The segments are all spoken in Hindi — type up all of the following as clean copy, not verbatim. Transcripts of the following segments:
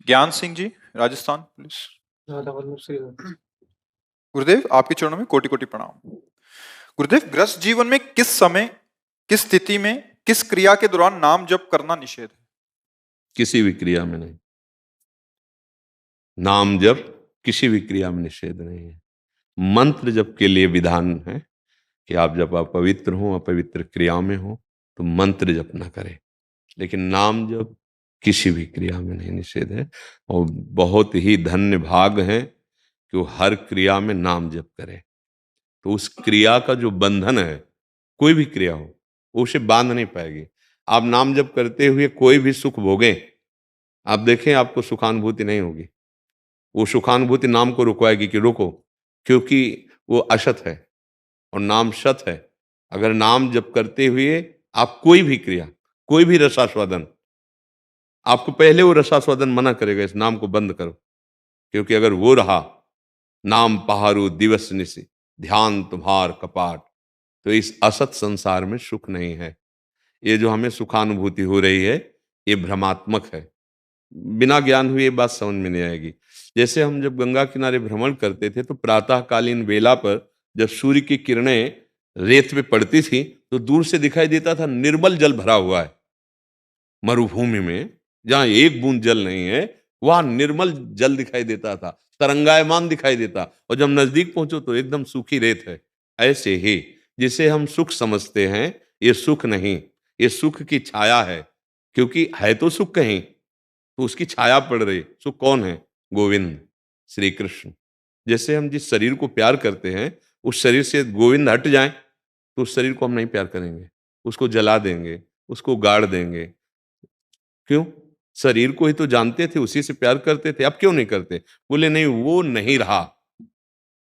ज्ञान सिंह जी, राजस्थान पुलिस। ज़्यादा मतलब सही है। गुरुदेव, आपके चरणों में कोटि कोटि प्रणाम। गुरुदेव, गृहस्थ जीवन में किस समय, किस स्थिति में, किस क्रिया के दौरान नाम जप करना निषेध है? किसी भी क्रिया में नहीं। नाम जप किसी भी क्रिया में निषेध नहीं है। मंत्र जप के लिए विधान है कि आप जब अपवित्र हो, अपवित्र क्रिया में हो, तो मंत्र जप ना करें, लेकिन नाम जप किसी भी क्रिया में नहीं निषेध है। और बहुत ही धन्य भाग है कि वो हर क्रिया में नाम जप करे, तो उस क्रिया का जो बंधन है, कोई भी क्रिया हो, वो उसे बांध नहीं पाएगी। आप नाम जप करते हुए कोई भी सुख भोगें, आप देखें आपको सुखानुभूति नहीं होगी। वो सुखानुभूति नाम को रुकवाएगी कि रुको, क्योंकि वो असत है और नाम सत है। अगर नाम जप करते हुए आप कोई भी क्रिया, कोई भी रसास्वादन, आपको पहले वो रसास्वादन मना करेगा, इस नाम को बंद करो, क्योंकि अगर वो रहा, नाम पहारू दिवस निशि, ध्यान तुम्हार कपाट, तो इस असत संसार में सुख नहीं है। ये जो हमें सुखानुभूति हो रही है, ये भ्रमात्मक है। बिना ज्ञान हुए ये बात समझ में नहीं आएगी। जैसे हम जब गंगा किनारे भ्रमण करते थे, तो प्रातःकालीन बेला पर जब सूर्य की किरणें रेत पे पड़ती थी, तो दूर से दिखाई देता था निर्मल जल भरा हुआ है। मरुभूमि में जहां एक बूंद जल नहीं है, वहां निर्मल जल दिखाई देता था, तरंगायमान दिखाई देता, और जब नजदीक पहुंचो तो एकदम सूखी रेत है। ऐसे ही जिसे हम सुख समझते हैं, ये सुख नहीं, ये सुख की छाया है। क्योंकि है तो सुख कहीं, तो उसकी छाया पड़ रही। सुख कौन है? गोविंद, श्री कृष्ण। जैसे हम जिस शरीर को प्यार करते हैं, उस शरीर से गोविंद हट जाएं, तो उस शरीर को हम नहीं प्यार करेंगे, उसको जला देंगे, उसको गाड़ देंगे। क्यों? शरीर को ही तो जानते थे, उसी से प्यार करते थे, अब क्यों नहीं करते? बोले नहीं, वो नहीं रहा।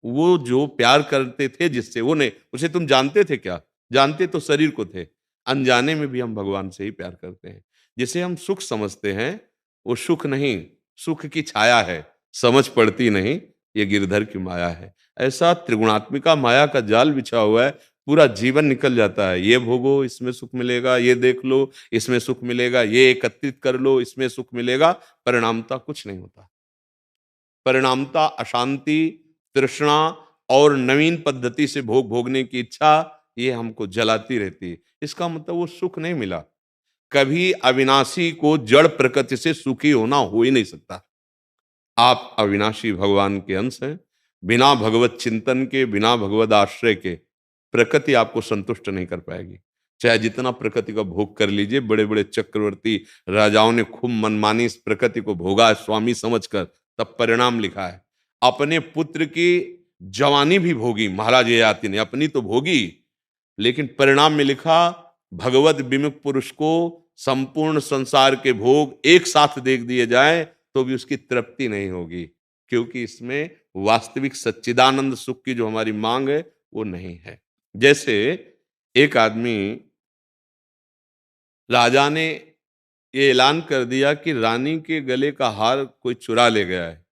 वो जो प्यार करते थे जिससे, वो नहीं, उसे तुम जानते थे क्या? जानते तो शरीर को थे। अनजाने में भी हम भगवान से ही प्यार करते हैं। जिसे हम सुख समझते हैं, वो सुख नहीं, सुख की छाया है, समझ पड़ती नहीं, ये गिरधर की माया है। ऐसा त्रिगुणात्मिका माया का जाल बिछा हुआ है, पूरा जीवन निकल जाता है। ये भोगो, इसमें सुख मिलेगा, ये देख लो, इसमें सुख मिलेगा, ये एकत्रित कर लो, इसमें सुख मिलेगा। परिणामता कुछ नहीं होता। परिणामता अशांति, तृष्णा और नवीन पद्धति से भोग भोगने की इच्छा, ये हमको जलाती रहती है। इसका मतलब वो सुख नहीं मिला। कभी अविनाशी को जड़ प्रकृति से सुखी होना हो ही नहीं सकता। आप अविनाशी भगवान के अंश हैं। बिना भगवत चिंतन के, बिना भगवत आश्रय के प्रकृति आपको संतुष्ट नहीं कर पाएगी। चाहे जितना प्रकृति का भोग कर लीजिए, बड़े बड़े चक्रवर्ती राजाओं ने खूब मनमानी इस प्रकृति को भोगा है, स्वामी समझकर, तब परिणाम लिखा है। अपने पुत्र की जवानी भी भोगी महाराज ययाति ने, अपनी तो भोगी, लेकिन परिणाम में लिखा, भगवत विमुख पुरुष को संपूर्ण संसार के भोग एक साथ देख दिए जाए तो भी उसकी तृप्ति नहीं होगी, क्योंकि इसमें वास्तविक सच्चिदानंद सुख की जो हमारी मांग है, वो नहीं है। जैसे एक आदमी, राजा ने ये ऐलान कर दिया कि रानी के गले का हार कोई चुरा ले गया है,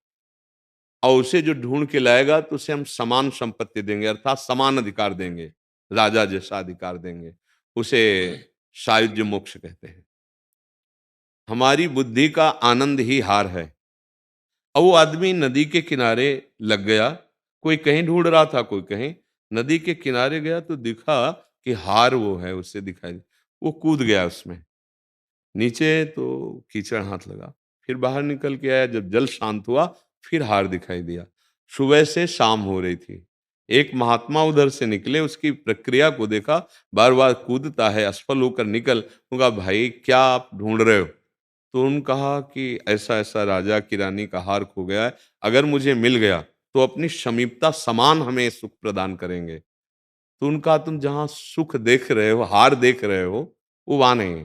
और उसे जो ढूंढ के लाएगा तो उसे हम समान संपत्ति देंगे, अर्थात समान अधिकार देंगे, राजा जैसा अधिकार देंगे। उसे सायुज्य मोक्ष कहते हैं। हमारी बुद्धि का आनंद ही हार है। अब वो आदमी नदी के किनारे लग गया, कोई कहीं ढूंढ रहा था, कोई कहीं। नदी के किनारे गया तो दिखा कि हार वो है, उससे दिखाई, वो कूद गया उसमें नीचे, तो कीचड़ हाथ लगा। फिर बाहर निकल के आया, जब जल शांत हुआ, फिर हार दिखाई दिया। सुबह से शाम हो रही थी। एक महात्मा उधर से निकले, उसकी प्रक्रिया को देखा, बार बार कूदता है, असफल होकर निकल। उनका भाई क्या आप ढूंढ रहे हो? तो उन्होंने कहा कि ऐसा ऐसा राजा की रानी का हार खो गया है, अगर मुझे मिल गया तो अपनी समीपता समान हमें सुख प्रदान करेंगे। तो उनका, तुम जहां सुख देख रहे हो, हार देख रहे हो, वो वहां नहीं है,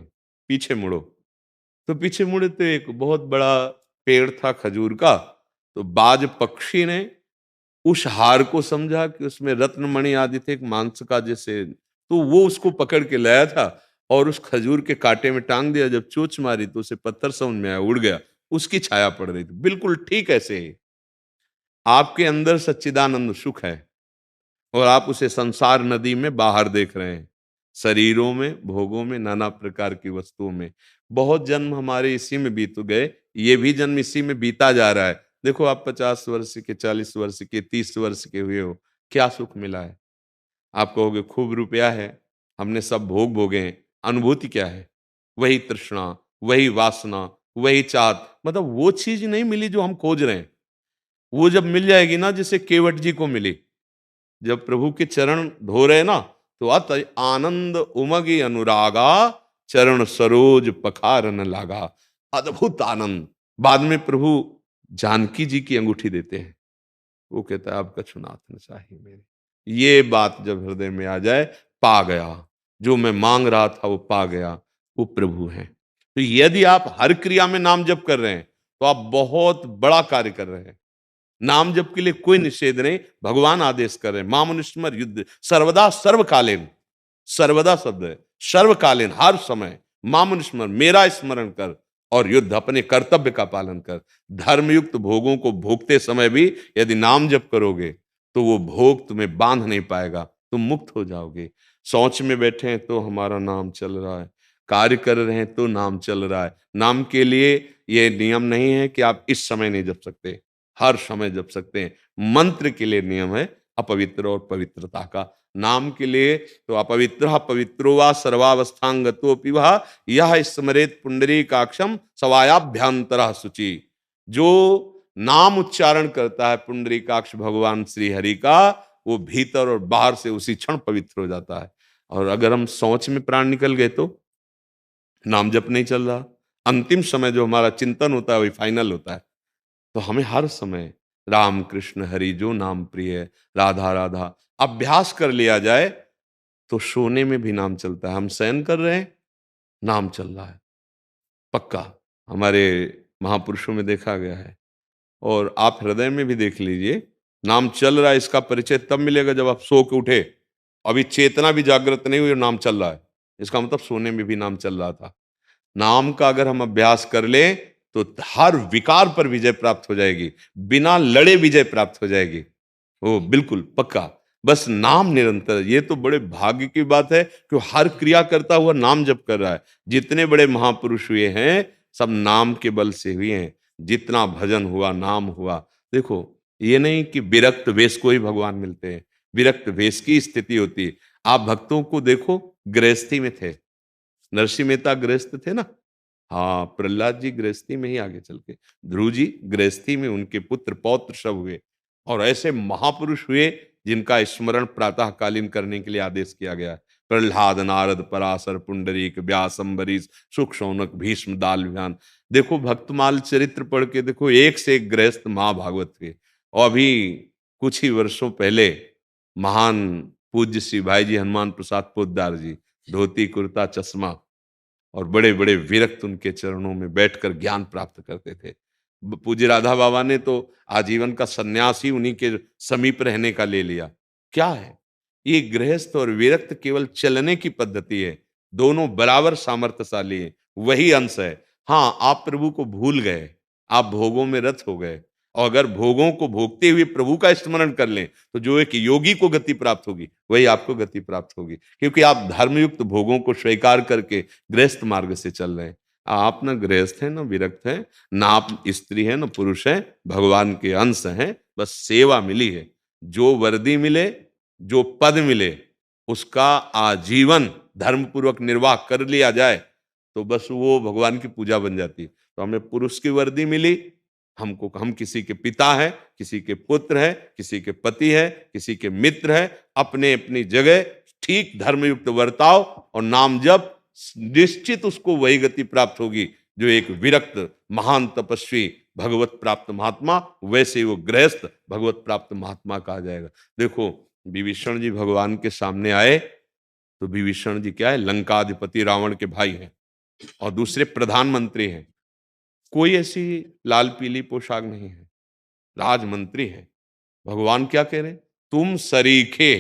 पीछे मुड़ो। तो पीछे मुड़े तो एक बहुत बड़ा पेड़ था खजूर का। तो बाज पक्षी ने उस हार को समझा कि उसमें रत्न मणि आदि थे, एक मांस का जैसे, तो वो उसको पकड़ के लाया था और उस खजूर के कांटे में टांग दिया। जब चोंच मारी तो उसे पत्थर समझ में आया, उड़ गया, उसकी छाया पड़ रही थी। बिल्कुल ठीक ऐसे ही आपके अंदर सच्चिदानंद सुख है और आप उसे संसार नदी में बाहर देख रहे हैं। शरीरों में, भोगों में, नाना प्रकार की वस्तुओं में। बहुत जन्म हमारे इसी में बीत गए, ये भी जन्म इसी में बीता जा रहा है। देखो आप 50 वर्ष के, 40 वर्ष के, 30 वर्ष के हुए हो, क्या सुख मिला है? आप कहोगे खूब रुपया है, हमने सब भोग भोगे हैं। अनुभूति क्या है? वही तृष्णा, वही वासना, वही चाहत, मतलब वो चीज नहीं मिली जो हम खोज रहे हैं। वो जब मिल जाएगी ना, जैसे केवट जी को मिली, जब प्रभु के चरण धो रहे ना, तो अत आनंद उमगी अनुरागा, चरण सरोज पखारन लागा। अद्भुत आनंद। बाद में प्रभु जानकी जी की अंगूठी देते हैं, वो कहता है आपका कछुनाथ न चाहिए मेरे। ये बात जब हृदय में आ जाए, पा गया, जो मैं मांग रहा था वो पा गया, वो प्रभु है। तो यदि आप हर क्रिया में नाम जप कर रहे हैं, तो आप बहुत बड़ा कार्य कर रहे हैं। नाम जप के लिए कोई निषेध नहीं, भगवान आदेश कर रहे हैं, मामनुस्मर युद्ध सर्वदा सर्वकालीन। सर्वदा शब्द है, सर्वकालीन, हर समय मामनुस्मर, मेरा स्मरण कर और युद्ध, अपने कर्तव्य का पालन कर। धर्मयुक्त भोगों को भोगते समय भी यदि नाम जप करोगे, तो वो भोग तुम्हें बांध नहीं पाएगा, तुम मुक्त हो जाओगे। शौच में बैठे हैं तो हमारा नाम चल रहा है, कार्य कर रहे हैं तो नाम चल रहा है। नाम के लिए ये नियम नहीं है कि आप इस समय नहीं जप सकते, हर समय जप सकते हैं। मंत्र के लिए नियम है अपवित्र और पवित्रता का। नाम के लिए तो अपवित्र पवित्रो वा सर्वावस्थांगतोपि वह यह स्मरेत पुंडरीकाक्षम सवायाभ्यंतरः शुचि। जो नाम उच्चारण करता है पुंडरीकाक्ष भगवान श्री हरि का, वो भीतर और बाहर से उसी क्षण पवित्र हो जाता है। और अगर हम शौच में प्राण निकल गए तो नाम जप नहीं चल रहा, अंतिम समय जो हमारा चिंतन होता है वही फाइनल होता है। तो हमें हर समय राम कृष्ण हरि जो नाम प्रिय, राधा राधा अभ्यास कर लिया जाए, तो सोने में भी नाम चलता है। हम शयन कर रहे हैं, नाम चल रहा है पक्का, हमारे महापुरुषों में देखा गया है। और आप हृदय में भी देख लीजिए, नाम चल रहा है, इसका परिचय तब मिलेगा जब आप सो के उठे, अभी चेतना भी जागृत नहीं हुई और नाम चल रहा है, इसका मतलब सोने में भी नाम चल रहा था। नाम का अगर हम अभ्यास कर लें, तो हर विकार पर विजय प्राप्त हो जाएगी, बिना लड़े विजय प्राप्त हो जाएगी, वो बिल्कुल पक्का। बस नाम निरंतर, ये तो बड़े भाग्य की बात है कि हर क्रिया करता हुआ नाम जप कर रहा है। जितने बड़े महापुरुष हुए हैं, सब नाम के बल से हुए हैं। जितना भजन हुआ, नाम हुआ। देखो, ये नहीं कि विरक्त वेश को ही भगवान मिलते हैं, विरक्त वेश की स्थिति होती है। आप भक्तों को देखो, गृहस्थी में थे, नरसिंह मेहता गृहस्थ थे ना, हाँ, प्रहलाद जी गृहस्थी में ही आगे चल के, ध्रुव जी गृहस्थी में, उनके पुत्र पौत्र सब हुए। और ऐसे महापुरुष हुए जिनका स्मरण प्रातःकालीन करने के लिए आदेश किया गया है। प्रहलाद, नारद, पराशर, पुंडरीक, व्यास, अम्बरीश, शुक, शौनक, भीष्म, दालव्यान। देखो भक्तमाल चरित्र पढ़ के देखो, एक से एक गृहस्थ महाभागवत हुए। और अभी कुछ ही वर्षों पहले महान पूज्य श्री भाई जी हनुमान प्रसाद पोद्दार जी, धोती कुर्ता चश्मा और बड़े बड़े विरक्त उनके चरणों में बैठकर ज्ञान प्राप्त करते थे। पूज्य राधा बाबा ने तो आजीवन का सन्यास ही उन्हीं के समीप रहने का ले लिया। क्या है ये गृहस्थ और विरक्त केवल चलने की पद्धति है, दोनों बराबर सामर्थ्यशाली है, वही अंश है। हाँ, आप प्रभु को भूल गए, आप भोगों में रत हो गए। और अगर भोगों को भोगते हुए प्रभु का स्मरण कर लें, तो जो एक योगी को गति प्राप्त होगी, वही आपको गति प्राप्त होगी, क्योंकि आप धर्मयुक्त भोगों को स्वीकार करके गृहस्थ मार्ग से चल रहे हैं। आप न गृहस्थ हैं, न विरक्त हैं, न आप स्त्री हैं, न पुरुष हैं, भगवान के अंश हैं। बस सेवा मिली है, जो वर्दी मिले, जो पद मिले, उसका आजीवन धर्मपूर्वक निर्वाह कर लिया जाए, तो बस वो भगवान की पूजा बन जाती है। तो हमें पुरुष की वर्दी मिली, हमको, हम किसी के पिता है, किसी के पुत्र है, किसी के पति है, किसी के मित्र है, अपने अपनी जगह ठीक धर्मयुक्त वर्ताव और नाम जप, निश्चित उसको वही गति प्राप्त होगी जो एक विरक्त महान तपस्वी भगवत प्राप्त महात्मा, वैसे ही वो गृहस्थ भगवत प्राप्त महात्मा कहा जाएगा। देखो, विभीषण जी भगवान के सामने आए, तो विभीषण जी क्या है, लंकाधिपति रावण के भाई हैं और दूसरे प्रधानमंत्री हैं। कोई ऐसी लाल पीली पोशाक नहीं है, राजमंत्री है। भगवान क्या कह रहे, तुम सरीखे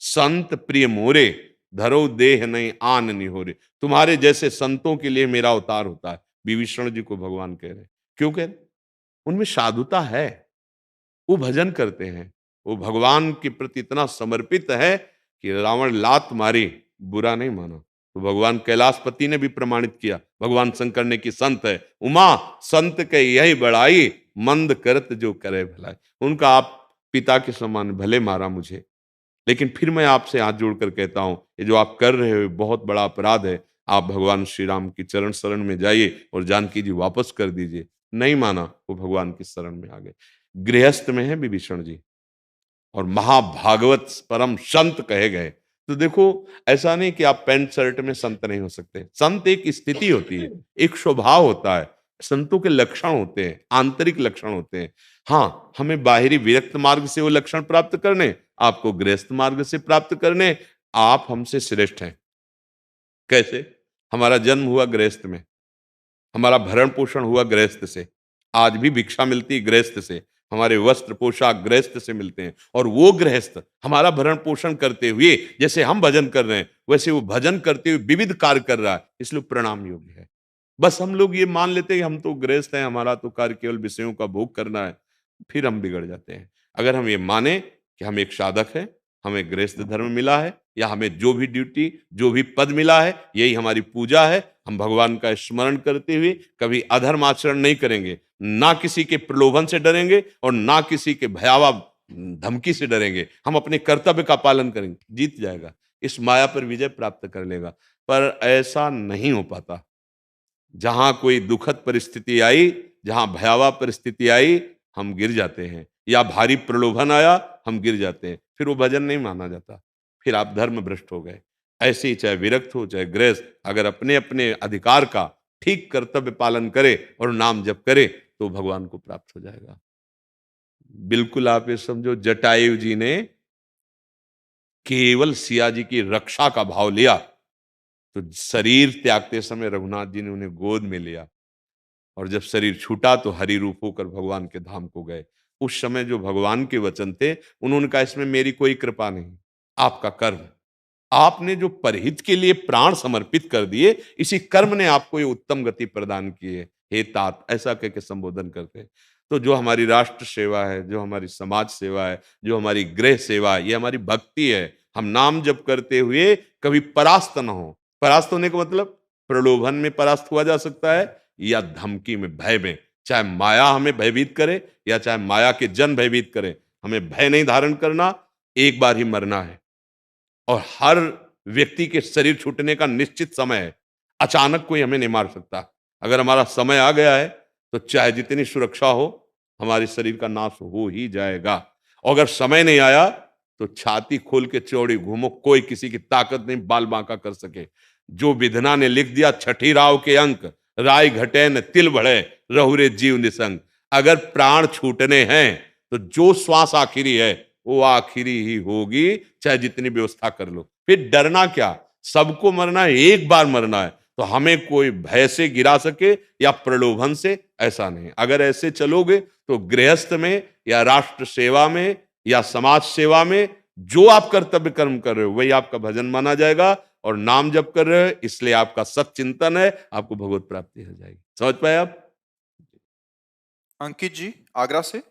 संत प्रिय मोरे, धरो देह नहीं आन निहोरे। तुम्हारे जैसे संतों के लिए मेरा अवतार होता है। विभीषण जी को भगवान कह रहे, क्यों कह रहे, उनमें साधुता है, वो भजन करते हैं, वो भगवान के प्रति इतना समर्पित है कि रावण लात मारी, बुरा नहीं माना। तो भगवान कैलाशपति ने भी प्रमाणित किया, भगवान शंकर ने कि संत है उमा संत के यही बड़ाई, मंद करत जो करे भलाई। उनका आप पिता के समान, भले मारा मुझे, लेकिन फिर मैं आपसे हाथ जोड़कर कहता हूं, ये जो आप कर रहे हो बहुत बड़ा अपराध है। आप भगवान श्री राम की चरण शरण में जाइए और जानकी जी वापस कर दीजिए। नहीं माना, वो भगवान की शरण में आ गए। गृहस्थ में है विभीषण जी, और महाभागवत परम संत कहे गए। तो देखो, ऐसा नहीं कि आप पैंट शर्ट में संत नहीं हो सकते। संत एक स्थिति होती है, एक स्वभाव होता है, संतों के लक्षण होते हैं, आंतरिक लक्षण होते हैं। हाँ, हमें बाहरी विरक्त मार्ग से वो लक्षण प्राप्त करने, आपको गृहस्थ मार्ग से प्राप्त करने। आप हमसे श्रेष्ठ हैं। कैसे? हमारा जन्म हुआ गृहस्थ में, हमारा भरण पोषण हुआ गृहस्थ से, आज भी भिक्षा मिलती है गृहस्थ से, हमारे वस्त्र पोशाक गृहस्थ से मिलते हैं। और वो गृहस्थ हमारा भरण पोषण करते हुए, जैसे हम भजन कर रहे हैं वैसे वो भजन करते हुए विविध कार्य कर रहा है, इसलिए प्रणाम योग्य है। बस हम लोग ये मान लेते हैं कि हम तो गृहस्थ हैं, हमारा तो कार्य केवल विषयों का भोग करना है, फिर हम बिगड़ जाते हैं। अगर हम ये माने कि हम एक साधक हैं, हमें गृहस्थ धर्म मिला है, या हमें जो भी ड्यूटी, जो भी पद मिला है, यही हमारी पूजा है, हम भगवान का स्मरण करते हुए कभी अधर्म आचरण नहीं करेंगे, ना किसी के प्रलोभन से डरेंगे और ना किसी के भयावह धमकी से डरेंगे, हम अपने कर्तव्य का पालन करेंगे, जीत जाएगा, इस माया पर विजय प्राप्त कर लेगा। पर ऐसा नहीं हो पाता। जहां कोई दुखद परिस्थिति आई, जहां भयावह परिस्थिति आई, हम गिर जाते हैं, या भारी प्रलोभन आया, हम गिर जाते हैं, फिर वो भजन नहीं माना जाता, फिर आप धर्म भ्रष्ट हो गए। ऐसे ही चाहे विरक्त हो चाहे गृहस्थ, अगर अपने अपने अधिकार का ठीक कर्तव्य पालन करे और नाम जप करे तो भगवान को प्राप्त हो जाएगा। बिल्कुल आप ये समझो, जटायु जी ने केवल सिया जी की रक्षा का भाव लिया, तो शरीर त्यागते समय रघुनाथ जी ने उन्हें गोद में लिया, और जब शरीर छूटा तो हरि रूप होकर भगवान के धाम को गए। उस समय जो भगवान के वचन थे, उन्होंने कहा इसमें मेरी कोई कृपा नहीं, आपका कर्म, आपने जो परहित के लिए प्राण समर्पित कर दिए, इसी कर्म ने आपको ये उत्तम गति प्रदान की है, हे तात, ऐसा कह के संबोधन करते हैं। तो जो हमारी राष्ट्र सेवा है, जो हमारी समाज सेवा है, जो हमारी गृह सेवा है, ये हमारी भक्ति है। हम नाम जप करते हुए कभी परास्त न हो। परास्त होने का मतलब प्रलोभन में परास्त हुआ जा सकता है, या धमकी में, भय में। चाहे माया हमें भयभीत करे या चाहे माया के जन भयभीत करे, हमें भय नहीं धारण करना। एक बार ही मरना है, और हर व्यक्ति के शरीर छूटने का निश्चित समय है, अचानक कोई हमें नहीं मार सकता। अगर हमारा समय आ गया है तो चाहे जितनी सुरक्षा हो, हमारे शरीर का नाश हो ही जाएगा। और अगर समय नहीं आया तो छाती खोल के चौड़ी घूमो, कोई किसी की ताकत नहीं बाल बांका कर सके। जो विधना ने लिख दिया छठी राव के अंक, राय घटे न तिल बढ़े, रहुरे जीव निसंग। अगर प्राण छूटने हैं तो जो श्वास आखिरी है वो आखिरी ही होगी, चाहे जितनी व्यवस्था कर लो। फिर डरना क्या, सबको मरना है, एक बार मरना है, तो हमें कोई भय से गिरा सके या प्रलोभन से, ऐसा नहीं। अगर ऐसे चलोगे तो गृहस्थ में या राष्ट्र सेवा में या समाज सेवा में जो आप कर्तव्य कर्म कर रहे हो वही आपका भजन माना जाएगा, और नाम जप कर रहे हो इसलिए आपका सच्चिंतन है, आपको भगवत प्राप्ति हो जाएगी। समझ पाए आप? अंकित जी आगरा से।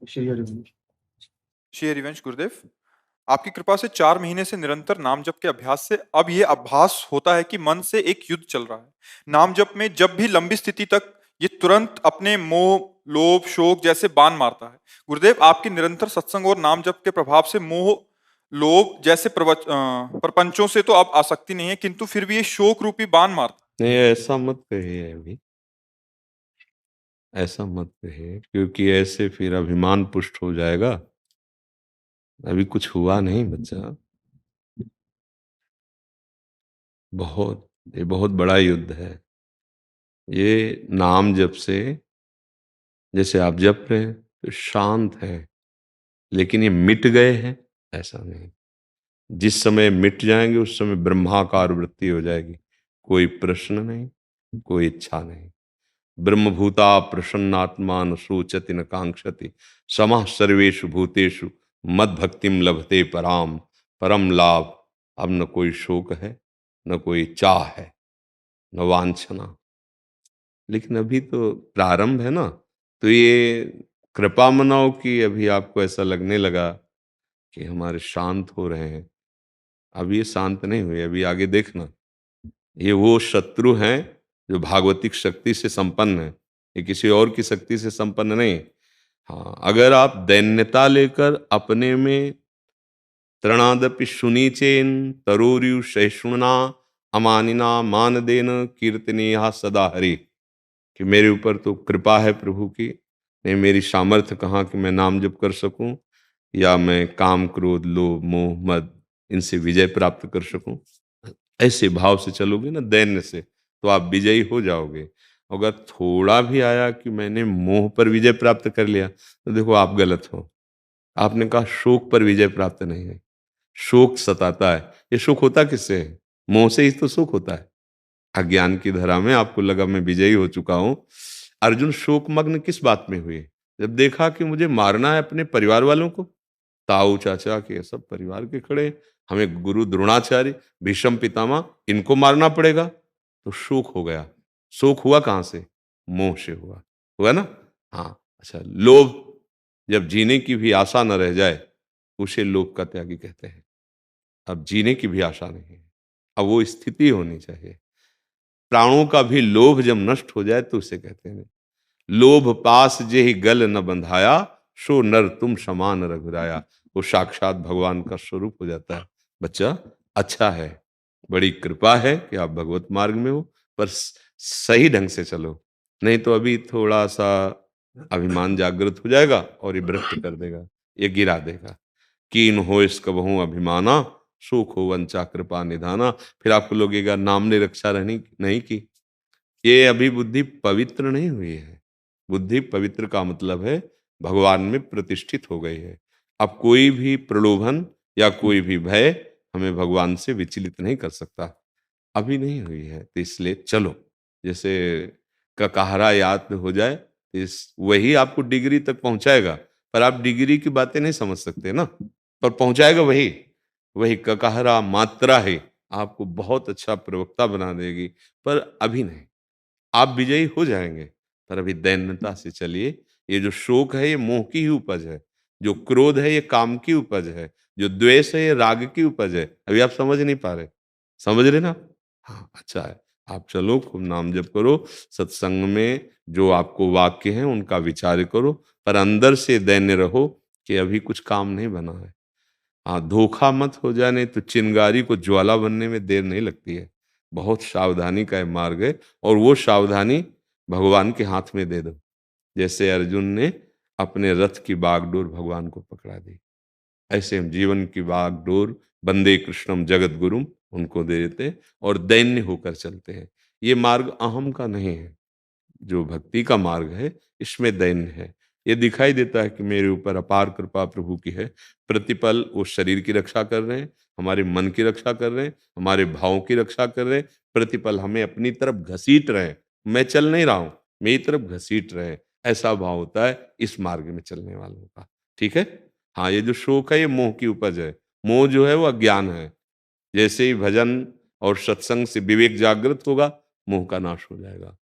श्री हरिवंश। श्री हरिवंश गुरुदेव, आपकी कृपा से 4 महीने से निरंतर नाम जप के अभ्यास से अब ये आभास होता है कि मन से एक युद्ध चल रहा है। नाम जप में जब भी लंबी स्थिति तक ये तुरंत अपने मोह, लोभ, शोक जैसे बाण मारता है। गुरुदेव, आपके निरंतर सत्संग और नाम जप के प्रभाव से मोह, लोभ जैसे प्रपंचों से तो अब आसक्ति नहीं है, किंतु फिर भी ये शोक रूपी बाण मारता नहीं, ऐसा मत कहिए, अभी ऐसा मत कहिए, क्योंकि ऐसे फिर अभिमान पुष्ट हो जाएगा। अभी कुछ हुआ नहीं बच्चा, ये बहुत बड़ा युद्ध है। ये नाम जप से, जैसे आप जप रहे हैं तो शांत है, लेकिन ये मिट गए हैं ऐसा नहीं। जिस समय मिट जाएंगे उस समय ब्रह्माकार वृत्ति हो जाएगी। कोई प्रश्न नहीं, कोई इच्छा नहीं। ब्रह्मभूता प्रसन्नात्मा न शोचति न कांक्षति, समः सर्वेषु भूतेषु मद भक्तिम लभते पराम। परम लाभ, अब न कोई शोक है, न कोई चाह है, न वांछना। लेकिन अभी तो प्रारंभ है ना, तो ये कृपा मनाओ कि अभी आपको ऐसा लगने लगा कि हमारे शांत हो रहे हैं। अब ये शांत नहीं हुए, अभी आगे देखना। ये वो शत्रु हैं जो भागवतिक शक्ति से संपन्न है, ये किसी और की शक्ति से संपन्न नहीं। हाँ, अगर आप दैन्यता लेकर अपने में तृणादपि सुनीचेन तरोरु सहिष्णुना अमानिना मानदेन कीर्तनीया सदा हरि, कि मेरे ऊपर तो कृपा है प्रभु की, नहीं मेरी सामर्थ्य कहाँ कि मैं नाम जप कर सकूं या मैं काम क्रोध लोभ मोह मद इनसे विजय प्राप्त कर सकूं। ऐसे भाव से चलोगे ना, दैन्य से, तो आप विजयी हो जाओगे। अगर थोड़ा भी आया कि मैंने मोह पर विजय प्राप्त कर लिया, तो देखो आप गलत हो। आपने कहा शोक पर विजय प्राप्त नहीं है। शोक सताता है, ये शोक होता किससे है? मोह से ही तो शोक होता है। अज्ञान की धरा में आपको लगा मैं विजयी हो चुका हूं। अर्जुन शोकमग्न किस बात में हुए? जब देखा कि मुझे मारना है अपने परिवार वालों को, ताऊ चाचा के सब परिवार के खड़े, हमें गुरु द्रोणाचार्य भीष्म पितामह इनको मारना पड़ेगा, तो शोक हो गया। शोक हुआ कहां से? मोह से हुआ। हुआ ना? हाँ। अच्छा, लोभ, जब जीने की भी आशा न रह जाए, उसे लोभ का त्यागी कहते हैं। अब जीने की भी आशा नहीं है, अब वो स्थिति होनी चाहिए। प्राणों का भी लोभ जब नष्ट हो जाए तो उसे कहते हैं लोभ पास जेहि गल न बंधाया, सो नर तुम समान रघुराया। वो साक्षात भगवान का स्वरूप हो जाता है। बच्चा अच्छा है, बड़ी कृपा है कि आप भगवत मार्ग में हो, पर सही ढंग से चलो, नहीं तो अभी थोड़ा सा अभिमान जागृत हो जाएगा और ये भ्रष्ट कर देगा, ये गिरा देगा। कीन हो इस कबहू अभिमाना, सुख हो वंचा कृपा निधाना। फिर आपको लगेगा नाम ने रक्षा रहनी नहीं की। ये अभी बुद्धि पवित्र नहीं हुई है। बुद्धि पवित्र का मतलब है भगवान में प्रतिष्ठित हो गई है। अब कोई भी प्रलोभन या कोई भी भय हमें भगवान से विचलित नहीं कर सकता। अभी नहीं हुई है, तो इसलिए चलो, जैसे ककाहरा याद हो जाए, तो इस वही आपको डिग्री तक पहुंचाएगा, पर आप डिग्री की बातें नहीं समझ सकते ना, पर पहुंचाएगा वही। वही ककाहरा मात्रा है, आपको बहुत अच्छा प्रवक्ता बना देगी, पर अभी नहीं। आप विजयी हो जाएंगे, पर अभी दैन्यता से चलिए। ये जो शोक है ये मोह की ही उपज है, जो क्रोध है ये काम की उपज है, जो द्वेष है ये राग की उपज है। अभी आप समझ नहीं पा रहे, समझ रहे ना? हाँ, अच्छा है। आप चलो, खूब नाम जप करो, सत्संग में जो आपको वाक्य हैं उनका विचार करो, पर अंदर से दैन्य रहो कि अभी कुछ काम नहीं बना है। हाँ, धोखा मत हो जाए, नहीं तो चिंगारी को ज्वाला बनने में देर नहीं लगती है। बहुत सावधानी का ये मार्ग है, और वो सावधानी भगवान के हाथ में दे दो। जैसे अर्जुन ने अपने रथ की बागडोर भगवान को पकड़ा दी, ऐसे हम जीवन की बागडोर वंदे कृष्णम जगत गुरुम उनको दे देते और दैन्य होकर चलते हैं। ये मार्ग अहम का नहीं है। जो भक्ति का मार्ग है इसमें दैन्य है। ये दिखाई देता है कि मेरे ऊपर अपार कृपा प्रभु की है। प्रतिपल वो शरीर की रक्षा कर रहे हैं, हमारे मन की रक्षा कर रहे हैं, हमारे भावों की रक्षा कर रहे हैं। प्रतिपल हमें अपनी तरफ घसीट रहे हैं। मैं चल नहीं रहा हूं, मेरी तरफ घसीट रहे हैं। ऐसा भाव होता है इस मार्ग में चलने वालों का। ठीक है। हाँ, ये जो शोक है ये मोह की उपज है। मोह जो है वो अज्ञान है। जैसे ही भजन और सत्संग से विवेक जागृत होगा, मोह का नाश हो जाएगा।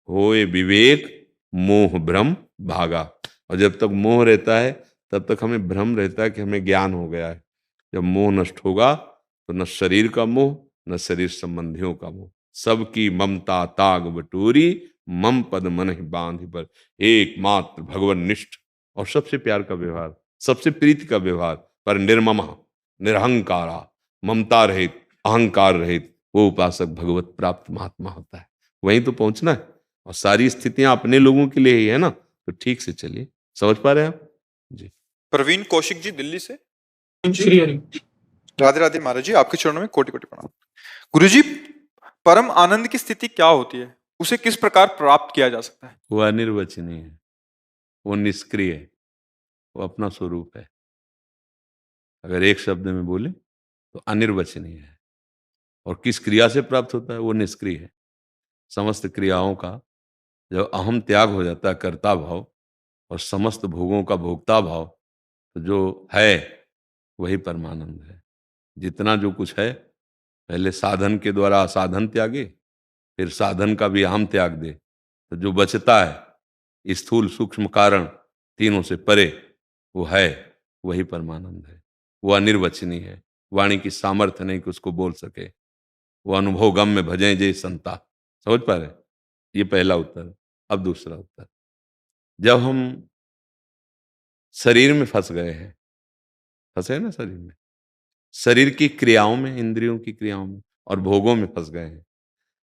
होए विवेक मोह भ्रम भागा। और जब तक मोह रहता है तब तक हमें भ्रम रहता है कि हमें ज्ञान हो गया है। जब मोह नष्ट होगा तो न शरीर का मोह, न शरीर संबंधियों का मोह। सबकी ममता ताग बटोरी, मम पद मन ही बांधि पर। एकमात्र भगवान निष्ठ और सबसे प्यार का व्यवहार, सबसे प्रीति का व्यवहार, पर निर्ममा निरहंकारा, ममता रहित अहंकार रहित, वो उपासक भगवत प्राप्त महात्मा होता है। वहीं तो पहुंचना है। और सारी स्थितियां अपने लोगों के लिए ही है ना, तो ठीक से चलिए। समझ पा रहे हैं आप जी? प्रवीण कौशिक जी दिल्ली से। श्री हरि। राधे राधे महाराज जी, आपके चरणों में कोटि कोटि प्रणाम। गुरुजी, परम आनंद की स्थिति क्या होती है? उसे किस प्रकार प्राप्त किया जा सकता है? वो अनिर्वचनीय है, वो निष्क्रिय है, वो अपना स्वरूप है। अगर एक शब्द में बोले तो अनिर्वचनीय है। और किस क्रिया से प्राप्त होता है? वो निष्क्रिय है। समस्त क्रियाओं का जब अहम त्याग हो जाता है, कर्ता भाव, और समस्त भोगों का भोक्ता भाव, तो जो है वही परमानंद है। जितना जो कुछ है, पहले साधन के द्वारा असाधन त्यागे, फिर साधन का भी अहम त्याग दे, तो जो बचता है स्थूल सूक्ष्म कारण तीनों से परे, वो है वही परमानंद है। वो अनिर्वचनीय है, वाणी की सामर्थ्य नहीं कि उसको बोल सके। वो अनुभव गम में भजें जे संता। समझ पा रहे? ये पहला उत्तर। अब दूसरा उत्तर, जब हम शरीर में फंस गए हैं, फंसे हैं ना शरीर में, शरीर की क्रियाओं में, इंद्रियों की क्रियाओं में और भोगों में फंस गए हैं।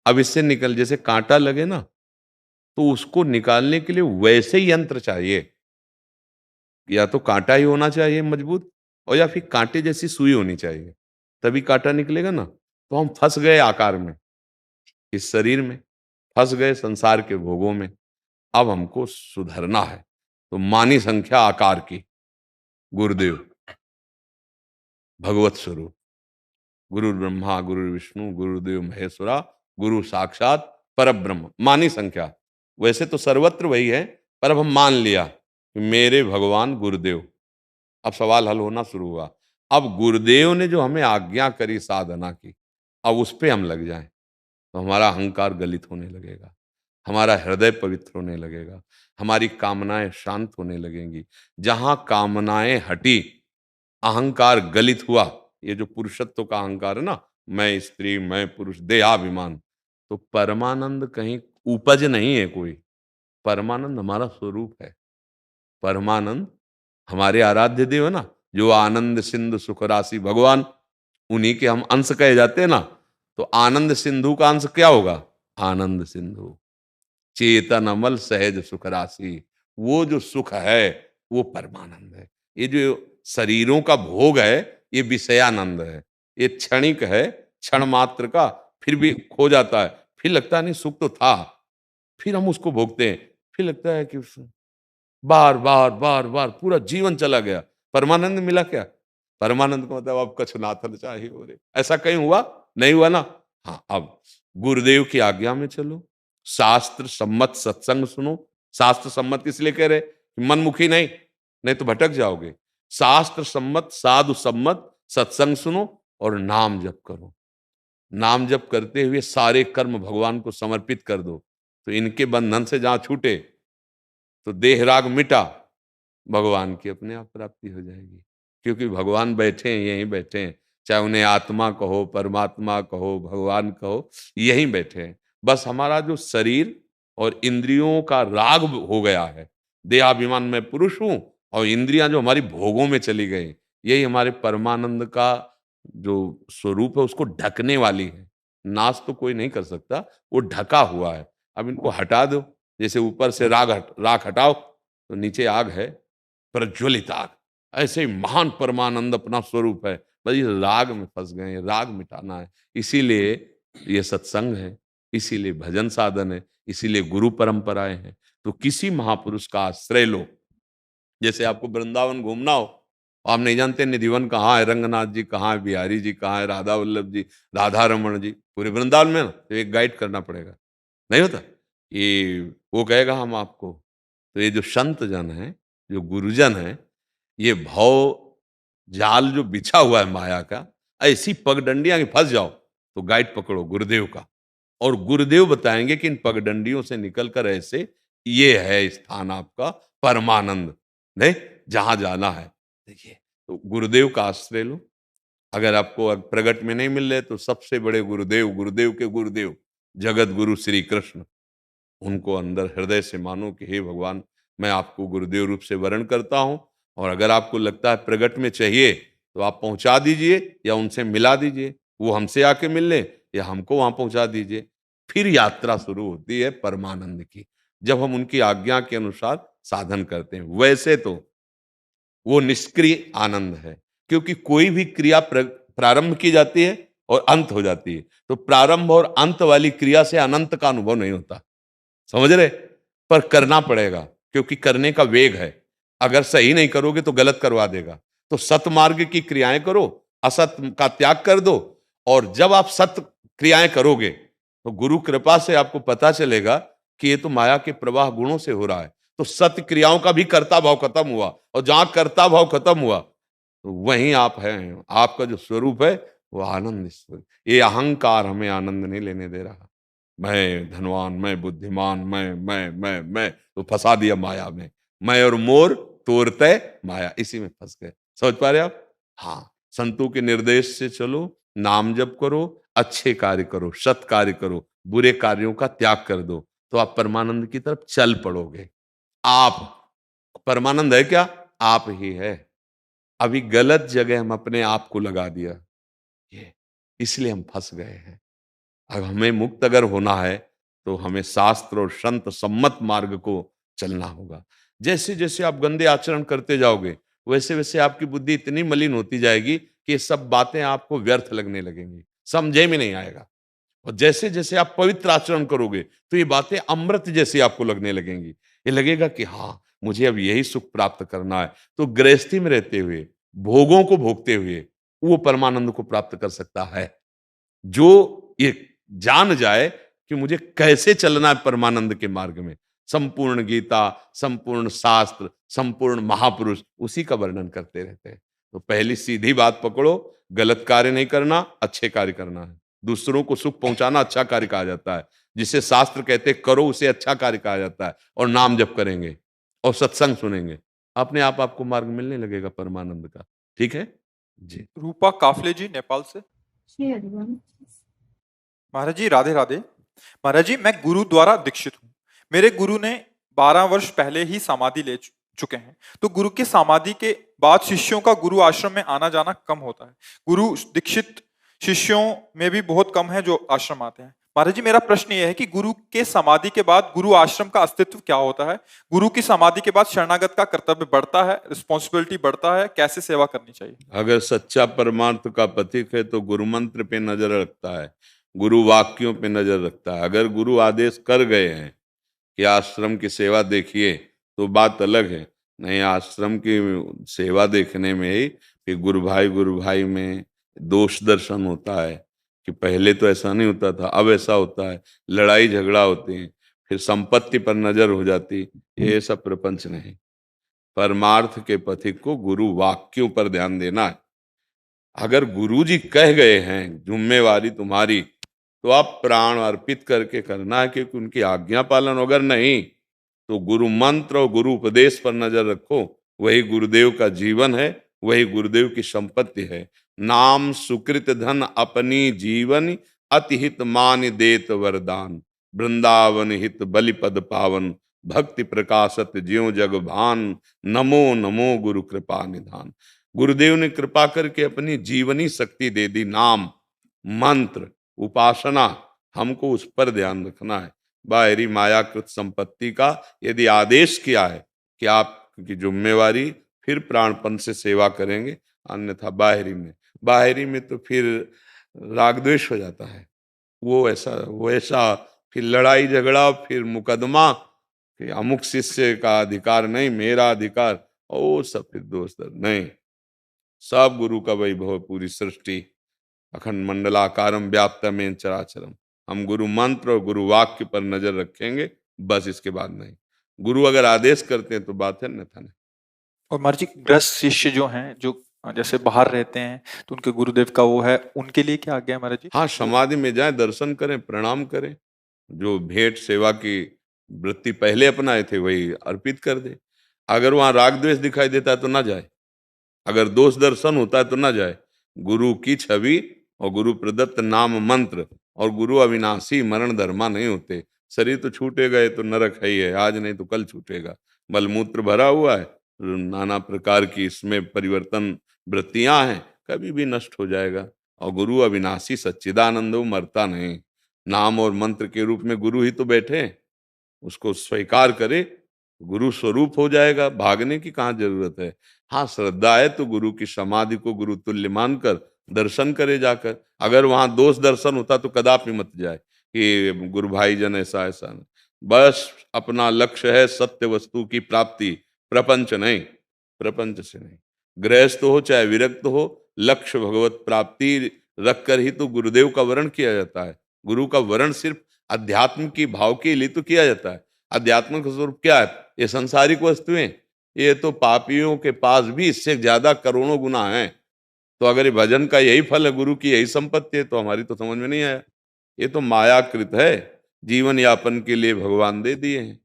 अब इससे निकल, जैसे कांटा लगे ना, तो उसको निकालने के लिए वैसे ही यंत्र चाहिए। या तो कांटा ही होना चाहिए मजबूत, और या फिर कांटे जैसी सुई होनी चाहिए, तभी कांटा निकलेगा ना। तो हम फंस गए आकार में, इस शरीर में फंस गए, संसार के भोगों में। अब हमको सुधरना है। तो मानी संख्या आकार की, गुरुदेव, भगवत स्वरूप, गुरु ब्रह्मा गुरु विष्णु गुरुदेव महेश्वरा, गुरु साक्षात परब्रह्म, मानी संख्या। वैसे तो सर्वत्र वही है, पर अब हम मान लिया कि मेरे भगवान गुरुदेव। अब सवाल हल होना शुरू हुआ। अब गुरुदेव ने जो हमें आज्ञा करी साधना की, अब उस पे हम लग जाएं, तो हमारा अहंकार गलित होने लगेगा, हमारा हृदय पवित्र होने लगेगा, हमारी कामनाएं शांत होने लगेंगी। जहां कामनाएं हटी, अहंकार गलित हुआ, ये जो पुरुषत्व का अहंकार है ना, मैं स्त्री मैं पुरुष, देहाभिमान, तो परमानंद कहीं उपज नहीं है कोई। परमानंद हमारा स्वरूप है। परमानंद हमारे आराध्य देव है ना, जो आनंद सिंधु सुख राशि भगवान, उन्हीं के हम अंश कहे जाते हैं ना। तो आनंद सिंधु का अंश क्या होगा? आनंद सिंधु, चेतन अमल सहज सुख राशि। वो जो सुख है वो परमानंद है। ये जो शरीरों का भोग है ये विषयानंद है, ये क्षणिक है, क्षण मात्र का, फिर भी खो जाता है, फिर लगता है नहीं सुख तो था, फिर हम उसको भोगते हैं, फिर लगता है कि बार बार बार बार पूरा जीवन चला गया, परमानंद मिला क्या? परमानंद का मतलब अब कछु नाथन चाहिए हो रे, ऐसा कहीं हुआ? नहीं हुआ ना। हाँ, अब गुरुदेव की आज्ञा में चलो, शास्त्र सम्मत सत्संग सुनो। शास्त्र सम्मत इसलिए कह रहे कि मनमुखी नहीं, नहीं तो भटक जाओगे। शास्त्र सम्मत साधु सम्मत सत्संग सुनो और नाम जप करो। नाम जप करते हुए सारे कर्म भगवान को समर्पित कर दो, तो इनके बंधन से जहां छूटे तो देह राग मिटा, भगवान की अपने आप प्राप्ति हो जाएगी। क्योंकि भगवान बैठे हैं, यहीं बैठे हैं, चाहे उन्हें आत्मा कहो, परमात्मा कहो, भगवान कहो, यहीं बैठे हैं। बस हमारा जो शरीर और इंद्रियों का राग हो गया है, देहाभिमान में पुरुष हूं और इंद्रियां जो हमारी भोगों में चली गई, यही हमारे परमानंद का जो स्वरूप है उसको ढकने वाली है। नाश तो कोई नहीं कर सकता, वो ढका हुआ है। अब इनको हटा दो, जैसे ऊपर से राख हटाओ तो नीचे आग है, प्रज्वलित आग। ऐसे ही महान परमानंद अपना स्वरूप है, बस इस राग में फंस गए हैं, राग मिटाना है। इसीलिए ये सत्संग है, इसीलिए भजन साधन है, इसीलिए गुरु परंपराएं हैं। तो किसी महापुरुष का आश्रय लो। जैसे आपको वृंदावन घूमना हो, आप नहीं जानते निधिवन कहाँ है, रंगनाथ जी कहाँ है, बिहारी जी कहाँ है, राधा वल्लभ जी, राधा रमन जी, पूरे वृंदावन में ना, तो एक गाइड करना पड़ेगा। नहीं होता ये, वो कहेगा हम आपको। तो ये जो संत जन है, जो गुरुजन है, ये भव जाल जो बिछा हुआ है माया का, ऐसी पगडंडियां कि फंस जाओ, तो गाइड पकड़ो गुरुदेव का, और गुरुदेव बताएंगे कि इन पगडंडियों से निकलकर ऐसे ये है स्थान आपका परमानंद, नहीं जहां जाना है। देखिए, तो गुरुदेव का आश्रय लो। अगर आपको प्रगट में नहीं मिल रहे तो सबसे बड़े गुरुदेव, गुरुदेव के गुरुदेव जगत गुरु श्री कृष्ण, उनको अंदर हृदय से मानो कि हे भगवान, मैं आपको गुरुदेव रूप से वरण करता हूं, और अगर आपको लगता है प्रगट में चाहिए तो आप पहुंचा दीजिए या उनसे मिला दीजिए, वो हमसे आके मिल ले या हमको वहां पहुंचा दीजिए। फिर यात्रा शुरू होती है परमानंद की, जब हम उनकी आज्ञा के अनुसार साधन करते हैं। वैसे तो वो निष्क्रिय आनंद है, क्योंकि कोई भी क्रिया प्रारंभ की जाती है और अंत हो जाती है, तो प्रारंभ और अंत वाली क्रिया से अनंत का अनुभव नहीं होता। समझ रहे? पर करना पड़ेगा, क्योंकि करने का वेग है। अगर सही नहीं करोगे तो गलत करवा देगा। तो सत मार्ग की क्रियाएं करो, असत का त्याग कर दो, और जब आप सत क्रियाएं करोगे तो गुरु कृपा से आपको पता चलेगा कि ये तो माया के प्रवाह गुणों से हो रहा है। तो सत्य क्रियाओं का भी कर्ता भाव खत्म हुआ, और जहां कर्ता भाव खत्म हुआ तो वहीं आप हैं। आपका जो स्वरूप है वो आनंद स्वरूप। ये अहंकार हमें आनंद नहीं लेने दे रहा। मैं धनवान, मैं बुद्धिमान, मैं तो फंसा दिया माया में। मैं और मोर तोड़ते माया, इसी में फंस गए। समझ पा रहे आप? हाँ, संतों के निर्देश से चलो, नाम जप करो, अच्छे कार्य करो, सत कार्य करो, बुरे कार्यों का त्याग कर दो, तो आप परमानंद की तरफ चल पड़ोगे। आप परमानंद है क्या? आप ही है। अभी गलत जगह हम अपने आप को लगा दिया, ये इसलिए हम फंस गए हैं। अब हमें मुक्त अगर होना है तो हमें शास्त्र और संत सम्मत मार्ग को चलना होगा। जैसे जैसे आप गंदे आचरण करते जाओगे, वैसे वैसे आपकी बुद्धि इतनी मलिन होती जाएगी कि ये सब बातें आपको व्यर्थ लगने लगेंगी, समझे में नहीं आएगा। और जैसे जैसे आप पवित्र आचरण करोगे तो ये बातें अमृत जैसी आपको लगने लगेंगी। ये लगेगा कि हाँ, मुझे अब यही सुख प्राप्त करना है। तो गृहस्थी में रहते हुए, भोगों को भोगते हुए वो परमानंद को प्राप्त कर सकता है। जो ये जान जाए कि मुझे कैसे चलना है परमानंद के मार्ग में, संपूर्ण गीता, संपूर्ण शास्त्र, संपूर्ण महापुरुष उसी का वर्णन करते रहते हैं। तो पहली सीधी बात पकड़ो, गलत कार्य नहीं करना, अच्छे कार्य करना है। दूसरों को सुख पहुंचाना अच्छा कार्य कहा जाता है। जिसे शास्त्र कहते हैं करो, उसे अच्छा कार्य कहा जाता है। और नाम जप करेंगे और सत्संग सुनेंगे, अपने आप आपको मार्ग मिलने लगेगा परमानंद का। ठीक है जी। रूपा काफले जी नेपाल से। श्री हरिवंश। महाराज जी राधे राधे। महाराज जी, मैं गुरु द्वारा दीक्षित हूँ। मेरे गुरु ने 12 वर्ष पहले ही समाधि ले चुके हैं, तो गुरु के समाधि के बाद शिष्यों का गुरु आश्रम में आना जाना कम होता है। गुरु दीक्षित शिष्यों में भी बहुत कम है जो आश्रम आते हैं। महाराज जी, मेरा प्रश्न यह है कि गुरु के समाधि के बाद गुरु आश्रम का अस्तित्व क्या होता है? गुरु की समाधि के बाद शरणागत का कर्तव्य बढ़ता है, रिस्पॉन्सिबिलिटी बढ़ता है, कैसे सेवा करनी चाहिए? अगर सच्चा परमार्थ का पथिक है तो गुरु मंत्र पे नजर रखता है, गुरु वाक्यों पे नजर रखता है। अगर गुरु आदेश कर गए हैं कि आश्रम की सेवा देखिए तो बात अलग है। नहीं, आश्रम की सेवा देखने में ही कि गुरु भाई में दोष दर्शन होता है कि पहले तो ऐसा नहीं होता था, अब ऐसा होता है, लड़ाई झगड़ा होते हैं, फिर संपत्ति पर नजर हो जाती। ये सब प्रपंच नहीं। परमार्थ के पथिक को गुरु वाक्यों पर ध्यान देना है। अगर गुरुजी कह गए हैं जिम्मेवारी तुम्हारी, तो आप प्राण अर्पित करके करना है, क्योंकि उनकी आज्ञा पालन अगर नहीं तो गुरु मंत्र और गुरु उपदेश पर नजर रखो। वही गुरुदेव का जीवन है, वही गुरुदेव की संपत्ति है। नाम सुकृत धन अपनी जीवन, अति हित मान देत वरदान। वृंदावन हित बलिपद पावन, भक्ति प्रकाशत ज्यों जग भान। नमो नमो गुरु कृपा निधान। गुरुदेव ने कृपा करके अपनी जीवनी शक्ति दे दी। नाम, मंत्र, उपासना, हमको उस पर ध्यान रखना है। बाहरी मायाकृत संपत्ति का यदि आदेश किया है कि आपकी जिम्मेवारी, फिर प्राणपन से सेवा करेंगे। अन्यथा बाहरी में तो फिर राग द्वेष हो जाता है। वो ऐसा फिर लड़ाई झगड़ा, फिर मुकदमा कि अमुक शिष्य का अधिकार नहीं, मेरा अधिकार, और सब फिर दोस्त नहीं। सब गुरु का वैभव, पूरी सृष्टि अखंड मंडलाकारम व्याप्तमेन चराचरम। हम गुरु मंत्र और गुरु वाक्य पर नजर रखेंगे, बस, इसके बाद नहीं। गुरु अगर आदेश करते हैं तो बात है, अन्यथा नहीं। और महाराज जी, गृहस्थ शिष्य जो हैं, जो जैसे बाहर रहते हैं, तो उनके गुरुदेव का वो है, उनके लिए क्या आज्ञा है महाराज जी? हाँ, समाधि में जाए, दर्शन करें, प्रणाम करें। जो भेंट सेवा की वृत्ति पहले अपनाए थे वही अर्पित कर दे। अगर वहां राग द्वेष दिखाई देता है तो ना जाए, अगर दोष दर्शन होता है तो ना जाए। गुरु की छवि और गुरु प्रदत्त नाम मंत्र और गुरु अविनाशी मरण धर्मा नहीं होते। शरीर तो छूटेगा, ये तो नरक है ही है, आज नहीं तो कल छूटेगा। मलमूत्र भरा हुआ है, नाना प्रकार की इसमें परिवर्तन वृत्तियां हैं, कभी भी नष्ट हो जाएगा। और गुरु अविनाशी सच्चिदानंद, वो मरता नहीं। नाम और मंत्र के रूप में गुरु ही तो बैठे हैं, उसको स्वीकार करे, गुरु स्वरूप हो जाएगा। भागने की कहाँ जरूरत है। हाँ, श्रद्धा है तो गुरु की समाधि को गुरु तुल्य मानकर दर्शन करे जाकर। अगर वहां दोष दर्शन होता तो कदापि मत जाए कि गुरु भाई जन ऐसा ऐसा नहीं। बस अपना लक्ष्य है सत्य वस्तु की प्राप्ति, प्रपंच नहीं, प्रपंच से नहीं। गृहस्थ हो चाहे विरक्त हो, लक्ष्य भगवत प्राप्ति रखकर ही तो गुरुदेव का वरण किया जाता है। गुरु का वरण सिर्फ अध्यात्म की भाव के लिए तो किया जाता है। अध्यात्म का स्वरूप क्या है? ये संसारिक वस्तुएं, ये तो पापियों के पास भी इससे ज्यादा करोड़ों गुना है। तो अगर ये भजन का यही फल है, गुरु की यही संपत्ति है, तो हमारी तो समझ में नहीं आया। ये तो मायाकृत है, जीवन यापन के लिए भगवान दे दिए हैं।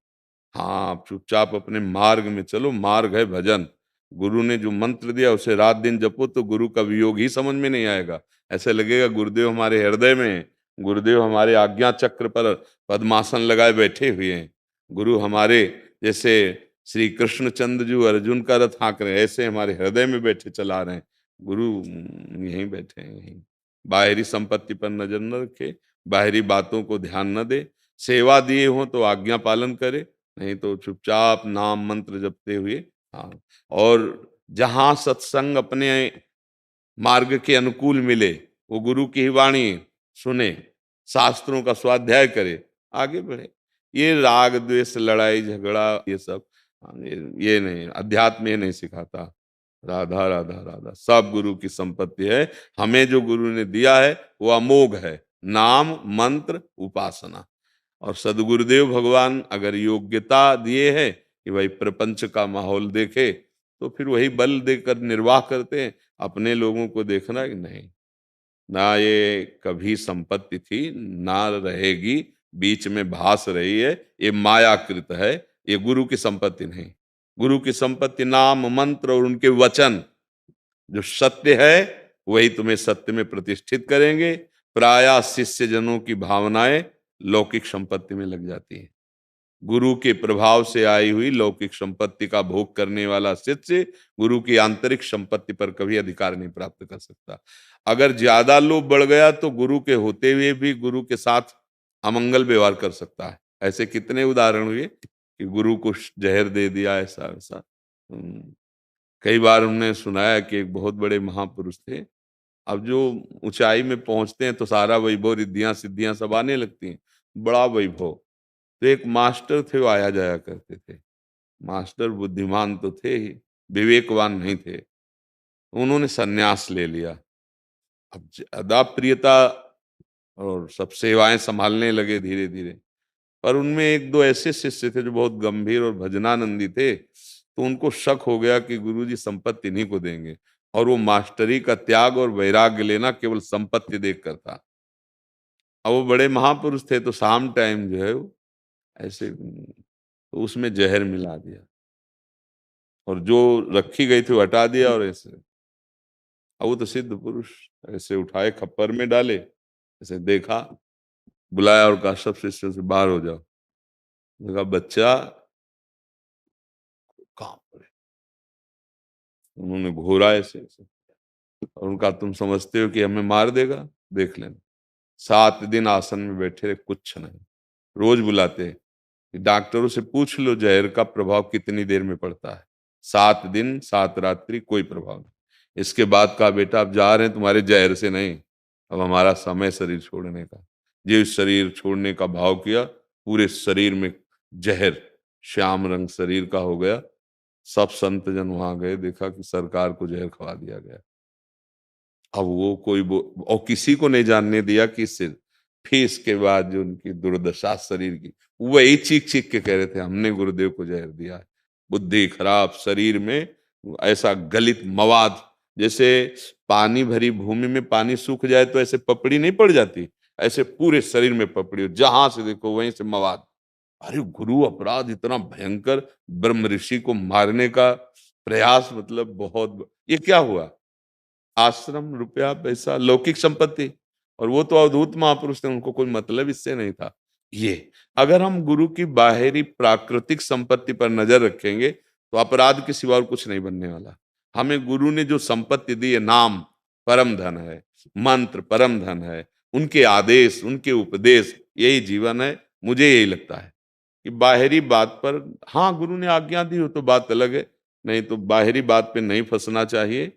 हाँ, आप चुपचाप अपने मार्ग में चलो, मार्ग है भजन। गुरु ने जो मंत्र दिया उसे रात दिन जपो तो गुरु का वियोग ही समझ में नहीं आएगा। ऐसे लगेगा गुरुदेव हमारे हृदय में हैं, गुरुदेव हमारे आज्ञा चक्र पर पद्मासन लगाए बैठे हुए हैं, गुरु हमारे जैसे श्री कृष्णचंद्र जी अर्जुन का रथ हाँक रहे हैं, ऐसे हमारे हृदय में बैठे चला रहे हैं। गुरु यहीं बैठे हैं, यहीं। बाहरी संपत्ति पर नजर न रखे, बाहरी बातों को ध्यान न दे, सेवा दिए हो तो आज्ञा पालन करे, नहीं तो चुपचाप नाम मंत्र जपते हुए। हाँ, और जहां सत्संग अपने मार्ग के अनुकूल मिले वो गुरु की ही वाणी सुने, शास्त्रों का स्वाध्याय करे, आगे बढ़े। ये राग द्वेष लड़ाई झगड़ा ये सब ये नहीं, अध्यात्म ये नहीं सिखाता। राधा राधा राधा सब गुरु की संपत्ति है। हमें जो गुरु ने दिया है वो अमोघ है, नाम मंत्र उपासना। और सदगुरुदेव भगवान अगर योग्यता दिए है कि भाई प्रपंच का माहौल देखे तो फिर वही बल देकर निर्वाह करते हैं। अपने लोगों को देखना कि नहीं, ना ये कभी संपत्ति थी ना रहेगी, बीच में भास रही है, ये मायाकृत है, ये गुरु की संपत्ति नहीं। गुरु की संपत्ति नाम मंत्र और उनके वचन, जो सत्य है वही तुम्हें सत्य में प्रतिष्ठित करेंगे। प्रायः शिष्य जनों की भावनाएं लौकिक संपत्ति में लग जाती हैं। गुरु के प्रभाव से आई हुई लौकिक संपत्ति का भोग करने वाला शिष्य गुरु की आंतरिक संपत्ति पर कभी अधिकार नहीं प्राप्त कर सकता। अगर ज्यादा लोभ बढ़ गया तो गुरु के होते हुए भी गुरु के साथ अमंगल व्यवहार कर सकता है। ऐसे कितने उदाहरण हुए कि गुरु को जहर दे दिया, ऐसा ऐसा। कई बार हमने सुनाया कि एक बहुत बड़े महापुरुष थे, अब जो ऊंचाई में पहुंचते हैं तो सारा वैभव रिद्धियां सिद्धियां सब आने लगती हैं, बड़ा वैभव। तो एक मास्टर थे, वो आया जाया करते थे। मास्टर बुद्धिमान तो थे ही, विवेकवान नहीं थे। उन्होंने सन्यास ले लिया। अब ज्यादा प्रियता और सब सेवाएं संभालने लगे धीरे धीरे। पर उनमें एक दो ऐसे शिष्य थे जो बहुत गंभीर और भजनानंदी थे, तो उनको शक हो गया कि गुरुजी संपत्ति इन्हीं को देंगे। और वो मास्टरी का त्याग और वैराग्य लेना केवल संपत्ति देखकर था। अब वो बड़े महापुरुष थे तो शाम टाइम जो है वो ऐसे तो उसमें जहर मिला दिया और जो रखी गई थी वो हटा दिया। और ऐसे अब वो तो सिद्ध पुरुष, ऐसे उठाए खप्पर में डाले, ऐसे देखा, बुलाया और कहा सब शिष्यों से बाहर हो जाओ। कहा बच्चा कहाँ पड़े। उन्होंने घोरा ऐसे और उनका तुम समझते हो कि हमें मार देगा, देख लेना। 7 दिन आसन में बैठे रहे, कुछ नहीं। रोज बुलाते, डॉक्टरों से पूछ लो जहर का प्रभाव कितनी देर में पड़ता है। 7 दिन 7 रात्रि कोई प्रभाव नहीं। इसके बाद कहा बेटा अब जा रहे हैं तुम्हारे जहर से नहीं, अब हमारा समय शरीर छोड़ने का। जिस शरीर छोड़ने का भाव किया पूरे शरीर में जहर श्याम रंग शरीर का हो गया। सब संत जन वहां गए, देखा कि सरकार को जहर खवा दिया गया। अब वो कोई और किसी को नहीं जानने दिया कि सिर्फ फिर इसके बाद जो उनकी दुर्दशा शरीर की, वही चीख चीख के कह रहे थे हमने गुरुदेव को जहर दिया है। बुद्धि खराब, शरीर में ऐसा गलित मवाद, जैसे पानी भरी भूमि में पानी सूख जाए तो ऐसे पपड़ी नहीं पड़ जाती, ऐसे पूरे शरीर में पपड़ी, जहां से देखो वहीं से मवाद। अरे गुरु अपराध इतना भयंकर, ब्रह्म ऋषि को मारने का प्रयास, मतलब बहुत। ये क्या हुआ? आश्रम, रुपया, पैसा, लौकिक संपत्ति। और वो तो अवधूत महापुरुष थे, उनको कोई मतलब इससे नहीं था। ये अगर हम गुरु की बाहरी प्राकृतिक संपत्ति पर नजर रखेंगे तो अपराध के सिवा और कुछ नहीं बनने वाला। हमें गुरु ने जो संपत्ति दी है, नाम परम धन है, मंत्र परम धन है, उनके आदेश, उनके उपदेश, यही जीवन है। मुझे यही लगता है कि बाहरी बात पर, हाँ गुरु ने आज्ञा दी हो तो बात अलग है, नहीं तो बाहरी बात पे नहीं फंसना चाहिए।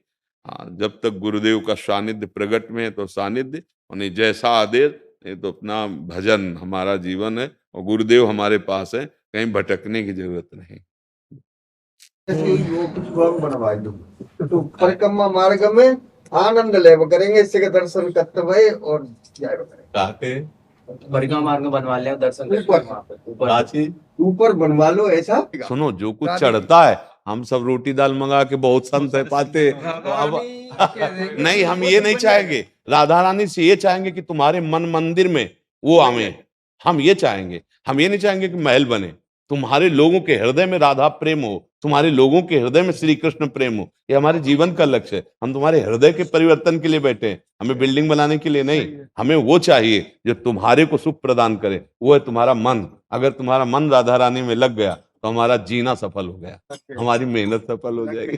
हाँ, जब तक गुरुदेव का सानिध्य प्रकट में है तो सानिध्य, और नहीं जैसा आदेश, नहीं तो अपना भजन हमारा जीवन है और गुरुदेव हमारे पास है, कहीं भटकने की जरूरत नहीं। बनवाए तो परिक्रमा मार्ग में आनंद लेव करेंगे, इससे के दर्शन करते हुए और परिक्रमा मार्ग बनवा लिया, दर्शन ऊपर बनवा लो। ऐसा सुनो, जो कुछ चढ़ता है, हम सब रोटी दाल मंगा के बहुत संत है पाते, तो अब नहीं, हम ये नहीं चाहेंगे। राधा रानी से ये चाहेंगे कि तुम्हारे मन मंदिर में वो आवे। हम ये चाहेंगे, हम ये नहीं चाहेंगे कि महल बने। तुम्हारे लोगों के हृदय में राधा प्रेम हो, तुम्हारे लोगों के हृदय में श्री कृष्ण प्रेम हो, ये हमारे जीवन का लक्ष्य है। हम तुम्हारे हृदय के परिवर्तन के लिए बैठे हैं, हमें बिल्डिंग बनाने के लिए नहीं। हमें वो चाहिए जो तुम्हारे को सुख प्रदान करे, वो है तुम्हारा मन। अगर तुम्हारा मन राधा रानी में लग गया तो हमारा जीना सफल हो गया, हमारी मेहनत सफल हो जाएगी।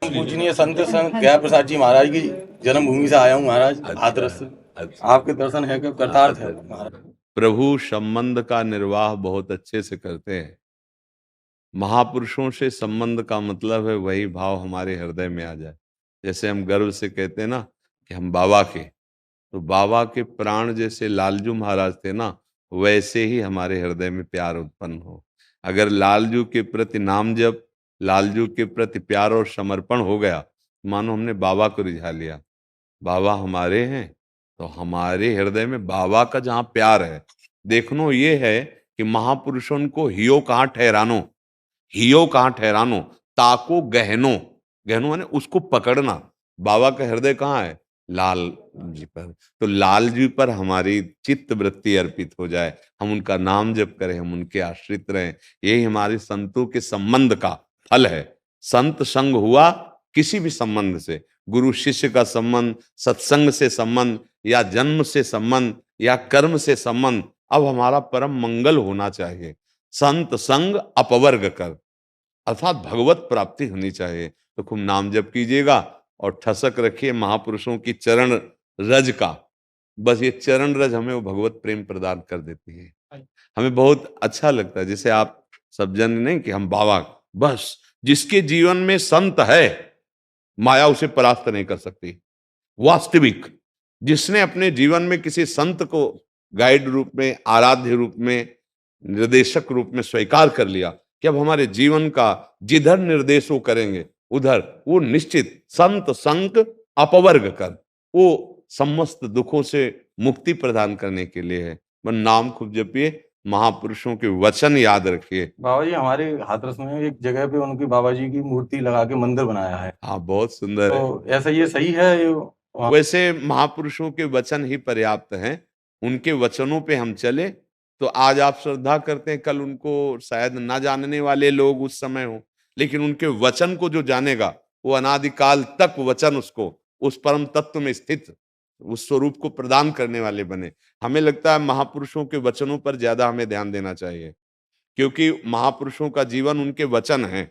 पूजनीय संत संत गया प्रसाद जी महाराज की जन्मभूमि से आया हूँ महाराज, हाथरस से। आपके दर्शन है कि कृतार्थ है महाराज। प्रभु संबंध का निर्वाह बहुत अच्छे से करते हैं। महापुरुषों से संबंध का मतलब है वही भाव हमारे हृदय में आ जाए। जैसे हम गर्व से कहते हैं ना कि हम बाबा के, तो बाबा के प्राण जैसे लालजू महाराज थे ना, वैसे ही हमारे हृदय में प्यार उत्पन्न हो। अगर लालजू के प्रति नाम जप, लालजू के प्रति प्यार और समर्पण हो गया, मानो हमने बाबा को रिझा लिया। बाबा हमारे हैं तो हमारे हृदय में बाबा का जहां प्यार है, देखनो ये है कि महापुरुषों को हियो कहाँ ठहरानो, हियो कहाँ ठहरानो, ताको गहनो, गहनो माने उसको पकड़ना। बाबा का हृदय कहाँ है? लाल जी पर। तो लाल जी पर हमारी चित्त वृत्ति अर्पित हो जाए, हम उनका नाम जप करें, हम उनके आश्रित रहें, यही हमारे संतों के संबंध का फल है। संत संग हुआ किसी भी संबंध से, गुरु शिष्य का संबंध, सत्संग से संबंध, या जन्म से संबंध, या कर्म से संबंध, अब हमारा परम मंगल होना चाहिए। संत संग अपवर्ग कर, अर्थात भगवत प्राप्ति होनी चाहिए। तो खूब नाम जप कीजिएगा और ठसक रखिए महापुरुषों की चरण रज का। बस ये चरण रज हमें वो भगवत प्रेम प्रदान कर देती है। हमें बहुत अच्छा लगता है, जैसे आप सब जन नहीं कि हम बाबा, बस जिसके जीवन में संत है माया उसे परास्त नहीं कर सकती। वास्तविक जिसने अपने जीवन में किसी संत को गाइड रूप में, आराध्य रूप में, निर्देशक रूप में स्वीकार कर लिया कि अब हमारे जीवन का जिधर निर्देश वो करेंगे उधर, वो निश्चित संत संग अपवर्ग कर, वो समस्त दुखों से मुक्ति प्रदान करने के लिए है। मन नाम खूब जपिए, महापुरुषों के वचन याद रखिए। बाबा जी हमारे हाथरस में एक जगह पे उनकी बाबा जी की मूर्ति लगा के मंदिर बनाया है, हाँ बहुत सुंदर है। तो ऐसा ये सही है? वैसे महापुरुषों के वचन ही पर्याप्त हैं, उनके वचनों पे हम चले तो आज आप श्रद्धा करते हैं, कल उनको शायद ना जानने वाले लोग उस समय हो, लेकिन उनके वचन को जो जानेगा वो अनादिकाल तक वचन उसको उस परम तत्व में स्थित उस स्वरूप को प्रदान करने वाले बने। हमें लगता है महापुरुषों के वचनों पर ज्यादा हमें ध्यान देना चाहिए, क्योंकि महापुरुषों का जीवन उनके वचन है।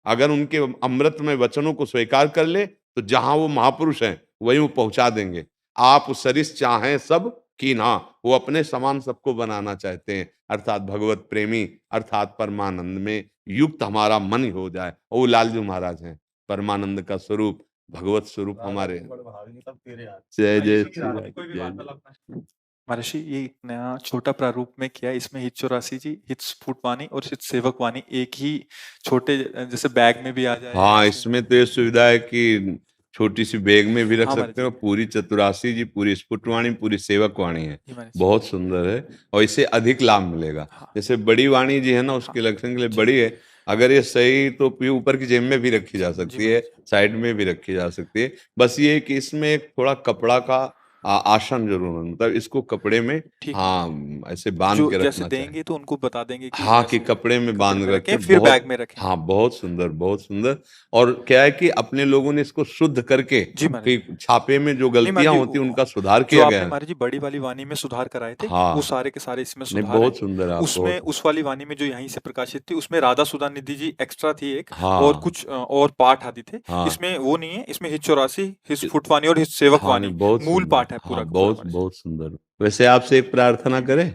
अगर उनके अमृतमय वचनों को स्वीकार कर ले तो जहां वो महापुरुष हैं वहीं वो पहुंचा देंगे। आप सरिस चाहें सब की ना, वो अपने समान सबको बनाना चाहते हैं, अर्थात भगवत प्रेमी, अर्थात परमानंद में युक्त हमारा मन ही हो जाए। वो लालजू महाराज हैं, परमानंद का स्वरूप, भगवत स्वरूप हमारे। जय जय श्री राम, जय जय। महर्षि ये एक नया छोटा प्रारूप में किया है, इसमें हित 84 जी, हित स्फुट वाणी और हित सेवक वाणी एक ही छोटे जैसे बैग में भी आ जाए। हाँ, इसमें तो ये सुविधा है कि छोटी सी बैग में भी रख हाँ, सकते हो। पूरी चतुरासी जी, पूरी स्फुटवाणी, पूरी सेवक वाणी है, जी महाराज। बहुत सुंदर है और इससे अधिक लाभ मिलेगा। हाँ। जैसे बड़ी वाणी जी है ना, उसके लक्षण के लिए बड़ी है, अगर ये सही तो ऊपर की जेब में भी रखी जा सकती है, साइड में भी रखी जा सकती है। बस ये कि इसमें एक थोड़ा कपड़ा का आसन जरूर है, मतलब इसको कपड़े में ठीक। हाँ ऐसे बांध जो के जैसे रखना देंगे चाहिए। तो उनको बता देंगे कि हाँ, कि ऐसे कपड़े में बांध में रखें, फिर बहुत- बैग में रखें। हाँ बहुत सुंदर, बहुत सुंदर। और क्या है कि अपने लोगों ने इसको शुद्ध करके जी महाराज। कि छापे में जो नहीं गलतियां महाराज जी, होती उनका सुधार जो किया आपने गया है। महाराज जी बड़ी वाली वाणी में सुधार कराए थे, हाँ। वो सारे के सारे इसमें नहीं सुधार बहुत हैं। सुंदर आप उसमें बहुत उस वाली वाणी में जो यहीं से प्रकाशित थी उसमें राधा सुधा निधि जी एक्स्ट्रा थी एक, हाँ और कुछ और पाठ आदि थे। हाँ इसमें वो नहीं है, इसमें हित 84, हित स्फुट वाणी और हित सेवक हाँ वाणी नहीं बहुत मूल सुंदर, पाठ है पूरा हाँ का पूरा बहुत महाराज। बहुत सुंदर। वैसे आपसे एक प्रार्थना करें,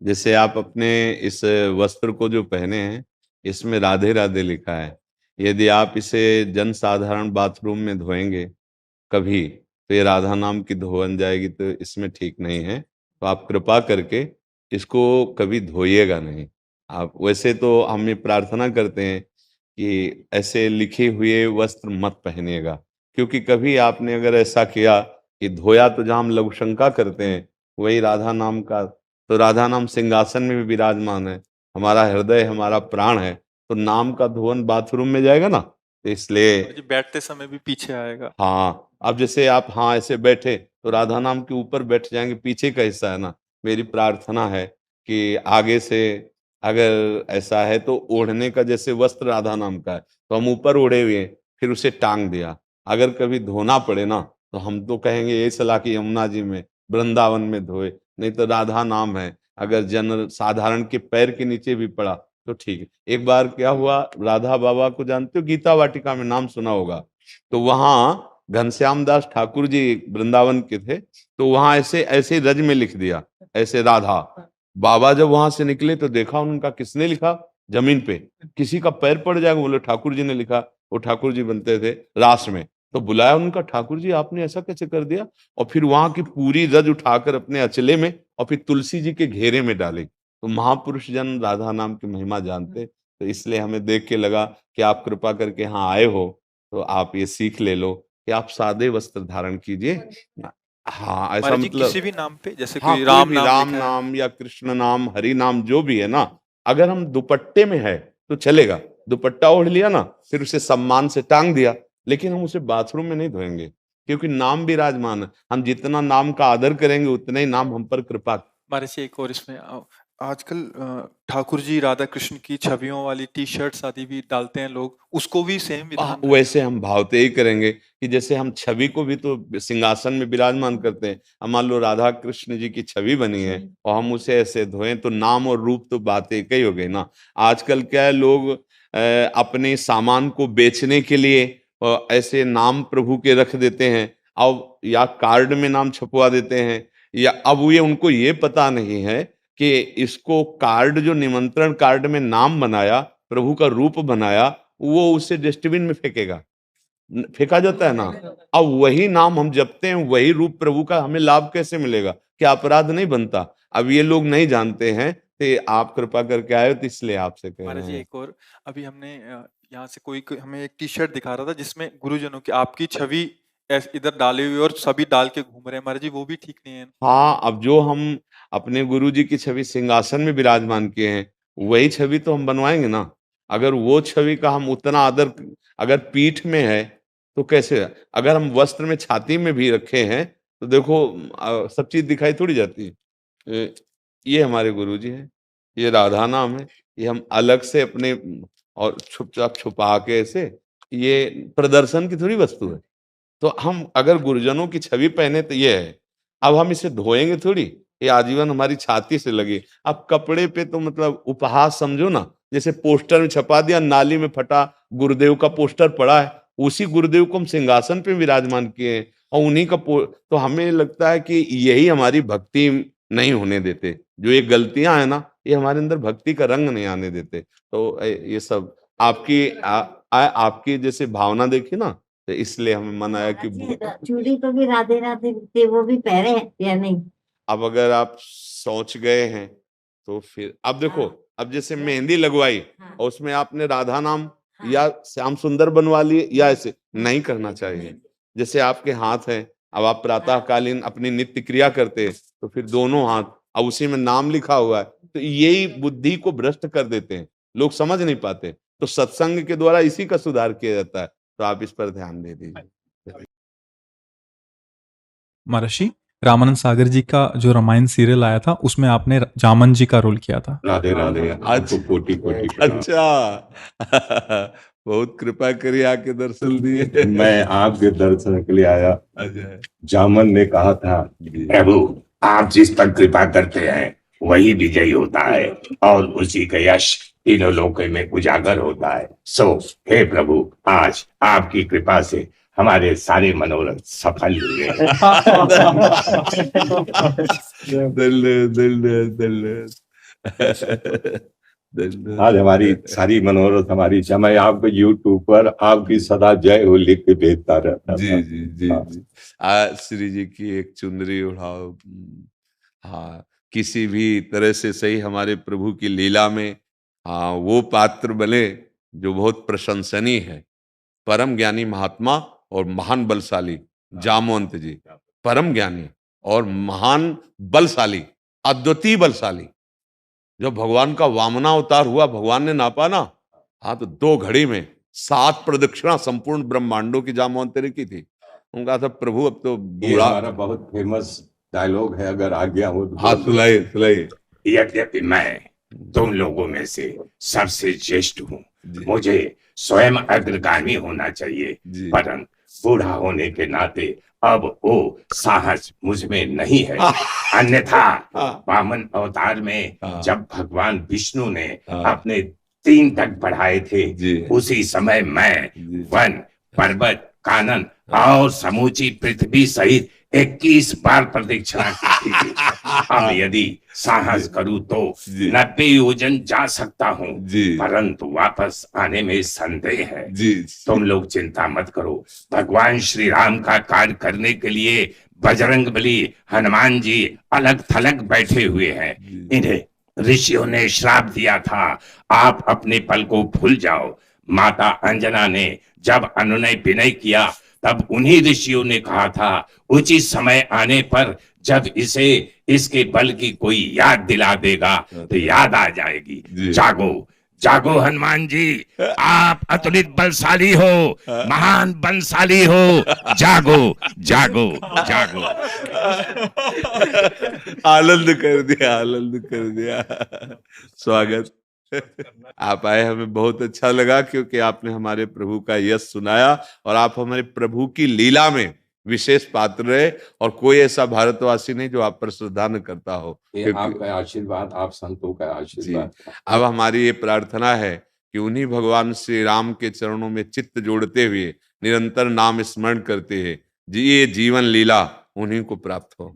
जैसे आप अपने इस वस्त्र को जो पहने हैं इसमें राधे राधे लिखा है, यदि आप इसे जन साधारण बाथरूम में धोएंगे कभी तो ये राधा नाम की धोवन जाएगी, तो इसमें ठीक नहीं है। तो आप कृपा करके इसको कभी धोइएगा नहीं। आप वैसे तो हम ये प्रार्थना करते हैं कि ऐसे लिखे हुए वस्त्र मत पहनिएगा, क्योंकि कभी आपने अगर ऐसा किया कि धोया तो जहाँ हम लघु शंका करते हैं वही राधा नाम का, तो राधा नाम सिंहासन में भी विराजमान है, हमारा हृदय हमारा प्राण है, तो नाम का धोवन बाथरूम में जाएगा ना, तो इसलिए जी बैठते समय भी पीछे आएगा। हाँ। अब जैसे आप हाँ ऐसे बैठे तो राधा नाम के ऊपर बैठ जाएंगे, पीछे का हिस्सा है ना। मेरी प्रार्थना है कि आगे से अगर ऐसा है तो ओढ़ने का, जैसे वस्त्र राधा नाम का है तो हम ऊपर ओढ़े हुए हैं, फिर उसे टांग दिया। अगर कभी धोना पड़े ना तो हम तो कहेंगे ये सलाह कि यमुना जी में, वृंदावन में धोए, नहीं तो राधा नाम है, अगर जन साधारण के पैर के नीचे भी पड़ा तो ठीक है। एक बार क्या हुआ, राधा बाबा को जानते हो, गीता वाटिका में नाम सुना होगा, तो वहां घनश्याम दास ठाकुर जी वृंदावन के थे, तो वहां ऐसे ऐसे रज में लिख दिया ऐसे राधा। बाबा जब वहां से निकले तो देखा उनका, किसने लिखा, जमीन पे किसी का पैर पड़ जाएगा, बोले ठाकुर जी ने लिखा। वो ठाकुर जी बनते थे रास में, तो बुलाया उनका, ठाकुर जी आपने ऐसा कैसे कर दिया? और फिर वहां की पूरी रज उठाकर अपने अचले में और फिर तुलसी जी के घेरे में डाली। तो महापुरुष जन राधा नाम की महिमा जानते, तो इसलिए हमें देख के लगा कि आप कृपा करके यहाँ आए हो तो आप ये सीख ले लो कि आप सादे वस्त्र धारण कीजिए। हाँ, ऐसा महाराज जी मतलब किसी भी नाम पे, जैसे हाँ, कोई कोई राम भी नाम राम लिखा है, नाम या कृष्ण नाम, हरि नाम, जो भी है ना, अगर हम दुपट्टे में है तो चलेगा, दुपट्टा ओढ़ लिया ना, फिर उसे सम्मान से टांग दिया, लेकिन हम उसे बाथरूम में नहीं धोएंगे, क्योंकि नाम विराजमान है। हम जितना नाम का आदर करेंगे उतना ही नाम हम पर कृपा। महाराज जी एक और इसमें आजकल ठाकुर जी राधा कृष्ण की छवियों वाली टी शर्ट्स आदि भी डालते हैं लोग, उसको भी सेम विधान रहेगा? वैसे हम भावते ही करेंगे कि जैसे हम छवि को भी तो सिंहासन में विराजमान करते हैं। अब मान लो राधा कृष्ण जी की छवि बनी है और हम उसे ऐसे धोएं तो नाम और रूप तो बात एक ही हो गई ना। आजकल क्या है, लोग अपने सामान को बेचने के लिए ऐसे नाम प्रभु के रख देते हैं, अब या कार्ड में नाम छपवा देते हैं, या अब ये उनको ये पता नहीं है कि इसको कार्ड, जो निमंत्रण कार्ड में नाम बनाया, प्रभु का रूप बनाया, वो उसे डस्टबिन में फेंकेगा, फेंका जाता है ना। अब वही नाम हम जपते हैं, वही रूप प्रभु का, हमें लाभ कैसे मिलेगा? क्या अपराध नहीं बनता? अब ये लोग नहीं जानते हैं, तो आप कृपा करके आए हो तो इसलिए आपसे कह महाराज रहे जी हैं। एक और, अभी हमने यहाँ से कोई हमें एक टी शर्ट दिखा रहा था जिसमें गुरुजनों की आपकी छवि इधर डाली हुई और सभी डाल के घूम रहे हैं, महाराज जी वो भी ठीक नहीं है। हाँ, अब जो हम अपने गुरु जी की छवि सिंहासन में विराजमान किए हैं, वही छवि तो हम बनवाएंगे ना। अगर वो छवि का हम उतना आदर, अगर पीठ में है तो कैसे, अगर हम वस्त्र में छाती में भी रखे हैं तो देखो सब चीज दिखाई थोड़ी जाती है। ये हमारे गुरु जी हैं, ये राधा नाम है, ये हम अलग से अपने और चुपचाप छुपा के ऐसे, ये प्रदर्शन की थोड़ी वस्तु है। तो हम अगर गुरुजनों की छवि पहने तो ये है। अब हम इसे धोएंगे थोड़ी, ये आजीवन हमारी छाती से लगी। अब कपड़े पे तो मतलब उपहास समझो ना, जैसे पोस्टर में छपा दिया, नाली में फटा गुरुदेव का पोस्टर पड़ा है, उसी गुरुदेव को हम सिंहासन पे विराजमान किए हैं और उन्हीं का तो हमें लगता है कि यही हमारी भक्ति नहीं होने देते। जो ये गलतियां है ना, ये हमारे अंदर भक्ति का रंग नहीं आने देते। तो ये सब आपकी आपकी जैसे भावना देखी ना, तो इसलिए हमें मन आया कि चूड़ी तो भी राधे राधे थे, वो भी पहने हैं या नहीं? अब अगर आप सोच गए हैं तो फिर अब देखो, अब जैसे मेहंदी लगवाई और उसमें आपने राधा नाम या श्याम सुंदर बनवा लिए, या ऐसे नहीं करना चाहिए। जैसे आपके हाथ हैं, अब आप प्रातःकालीन अपनी नित्य क्रिया करते हैं तो फिर दोनों हाथ, अब उसी में नाम लिखा हुआ है, तो यही बुद्धि को भ्रष्ट कर देते हैं, लोग समझ नहीं पाते। तो सत्संग के द्वारा इसी का सुधार किया जाता है, तो आप इस पर ध्यान दे दीजिए। महर्षि रामानंद सागर जी का जो रामायण सीरियल आया था उसमें आपने जामन जी का रोल किया था। राधे राधे, आपको कोटि कोटि प्रणाम। अच्छा, बहुत कृपा करी, आके दर्शन दिए। मैं आपके दर्शन के लिए आया। अच्छा, जामन ने कहा था, प्रभु आप जिस पर कृपा करते हैं वही विजयी होता है और उसी का यश तीनों लोकों में उजागर होता है। सो हे प्रभु, आज आपकी कृपा से हमारे सारे मनोरथ सफल हुए। आज हमारी सारी मनोरथ हमारी, मैं आपको यूट्यूब पर आपकी सदा जय हो लिख के भेजता रहता। जी जी जी जी। श्री जी की एक चुनरी उड़ाओ। हाँ, किसी भी तरह से सही हमारे प्रभु की लीला में हाँ वो पात्र बने जो बहुत प्रशंसनीय है। परम ज्ञानी महात्मा और महान बलशाली जामवंत जी, परम ज्ञानी और महान बलशाली, अद्वितीय बलशाली। जब भगवान का वामना अवतार हुआ, भगवान ने नापा ना, हाँ तो 2 घड़ी में 7 प्रदक्षिणा संपूर्ण ब्रह्मांडों की जामवंत ने की थी। उनका था प्रभु अब तो ये बूढ़ा। हमारा बहुत फेमस डायलॉग है, अगर आज्ञा हो तो। हाँ, सुनाइए सुनाइए। यद्यपि मैं तुम लोगों में से सबसे ज्येष्ठ हूँ, जी मुझे स्वयं अग्रगामी होना चाहिए, जी परंतु बूढ़ा होने के नाते अब वो साहस मुझ में नहीं है। अन्यथा हाँ वामन अवतार में हाँ जब भगवान विष्णु ने हाँ अपने 3 तक बढ़ाए थे, जी उसी समय मैं जी वन, पर्वत, कानन और समूची पृथ्वी सहित 21 बार प्रदक्षिणा की थी। अब यदि साहस करूं तो जी 90 योजन जा सकता हूँ, जी परंतु वापस आने में संदेह है। जी तुम लोग चिंता मत करो, भगवान श्री राम का कार्य करने के लिए बजरंग बली, हनुमान जी अलग थलग बैठे हुए हैं। जी इन्हें ऋषियों ने श्राप दिया था, आप अपने पल को भूल जाओ। माता अंजना ने जब अनुनय विनय किया, तब उन्हीं ऋषियों ने कहा था, उचित समय आने पर जब इसे इसके बल की कोई याद दिला देगा तो याद आ जाएगी। जी जागो जागो हनुमान जी, आप अतुलित बलशाली हो, महान बलशाली हो। जागो जागो जागो। आनंद कर दिया, आनंद कर दिया। स्वागत, आप आए, हमें बहुत अच्छा लगा, क्योंकि आपने हमारे प्रभु का यश सुनाया और आप हमारे प्रभु की लीला में विशेष पात्र रहे, और कोई ऐसा भारतवासी नहीं जो आप पर श्रद्धा न करता हो। क्योंकि आपका आशीर्वाद, आप संतों का आशीर्वाद। अब हमारी ये प्रार्थना है कि उन्हीं भगवान श्री राम के चरणों में चित्त जोड़ते हुए निरंतर नाम स्मरण करते हैं, ये जीवन लीला उन्हीं को प्राप्त हो।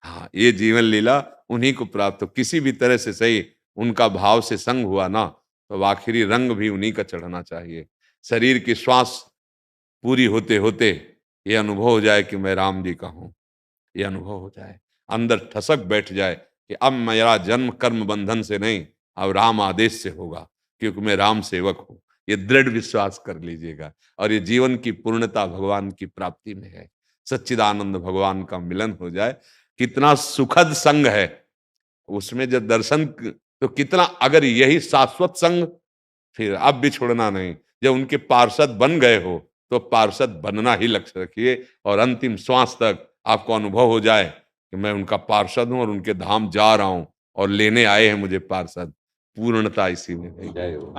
हाँ, ये जीवन लीला उन्हीं को प्राप्त हो। किसी भी तरह से सही उनका भाव से संग हुआ ना, तो आखिरी रंग भी उन्हीं का चढ़ना चाहिए। शरीर की श्वास पूरी होते होते ये अनुभव हो जाए कि मैं राम जी का हूँ, ये अनुभव हो जाए, अंदर ठसक बैठ जाए कि अब मेरा जन्म कर्म बंधन से नहीं, अब राम आदेश से होगा, क्योंकि मैं राम सेवक हूँ। ये दृढ़ विश्वास कर लीजिएगा, और ये जीवन की पूर्णता भगवान की प्राप्ति में है। सच्चिदानंद भगवान का मिलन हो जाए, कितना सुखद संग है उसमें जब दर्शन, तो कितना, अगर यही शाश्वत संग, फिर अब भी छोड़ना नहीं। जब उनके पार्षद बन गए हो तो पार्षद बनना ही लक्ष्य रखिए, और अंतिम श्वास तक आपको अनुभव हो जाए कि मैं उनका पार्षद हूं और उनके धाम जा रहा हूं और लेने आए हैं मुझे पार्षद। पूर्णता इसी में है। जय हो।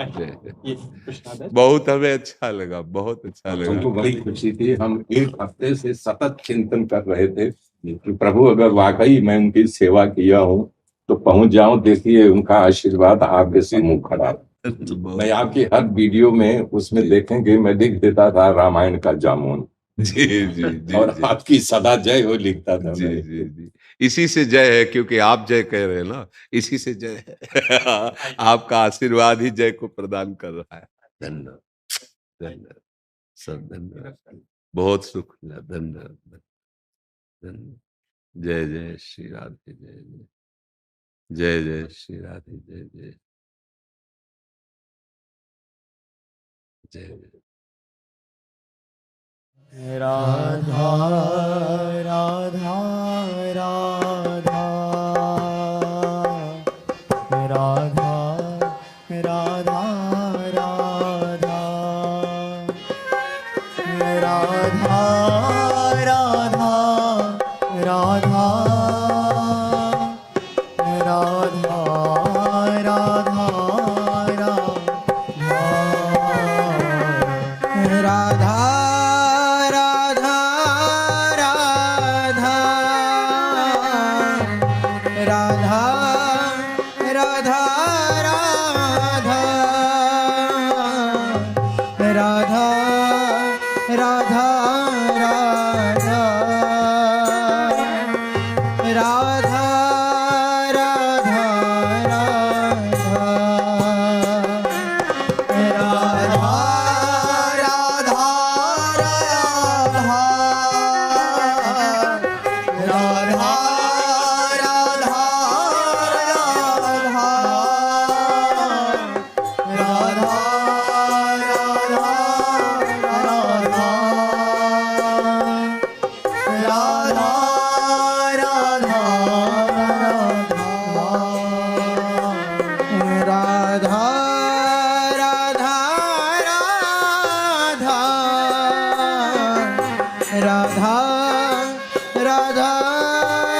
बहुत हमें अच्छा लगा, बहुत अच्छा हमको लगा। बड़ी खुशी थी। हम 1 हफ्ते से सतत चिंतन कर रहे थे कि प्रभु अगर वाकई मैं उनकी सेवा किया हूँ तो पहुंच जाऊं। देखिए उनका आशीर्वाद आपके सम्मुख खड़ा है। मैं आपकी हर वीडियो में उसमें देखेंगे मैं लिख देता था रामायण का जामुन। जी जी जी और जी, आपकी सदा जय हो लिखता था जी मैं। जी जी, इसी से जय है, क्योंकि आप जय कह रहे हैं ना, इसी से जय है। आपका आशीर्वाद ही जय को प्रदान कर रहा है। धन्यवाद, धन्यवाद, सब धन्यवाद, बहुत सुख मिला। धन्यवाद, धन्यवाद। जय जय श्री राधे, जय जय, जय जय श्री राधे, जय जय, जय। राधा राधा राधा राधा राधा राधा राधा राधा राधा राधा राधा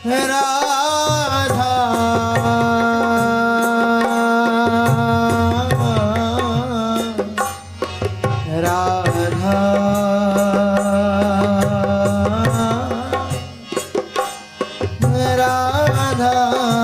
राधा राधा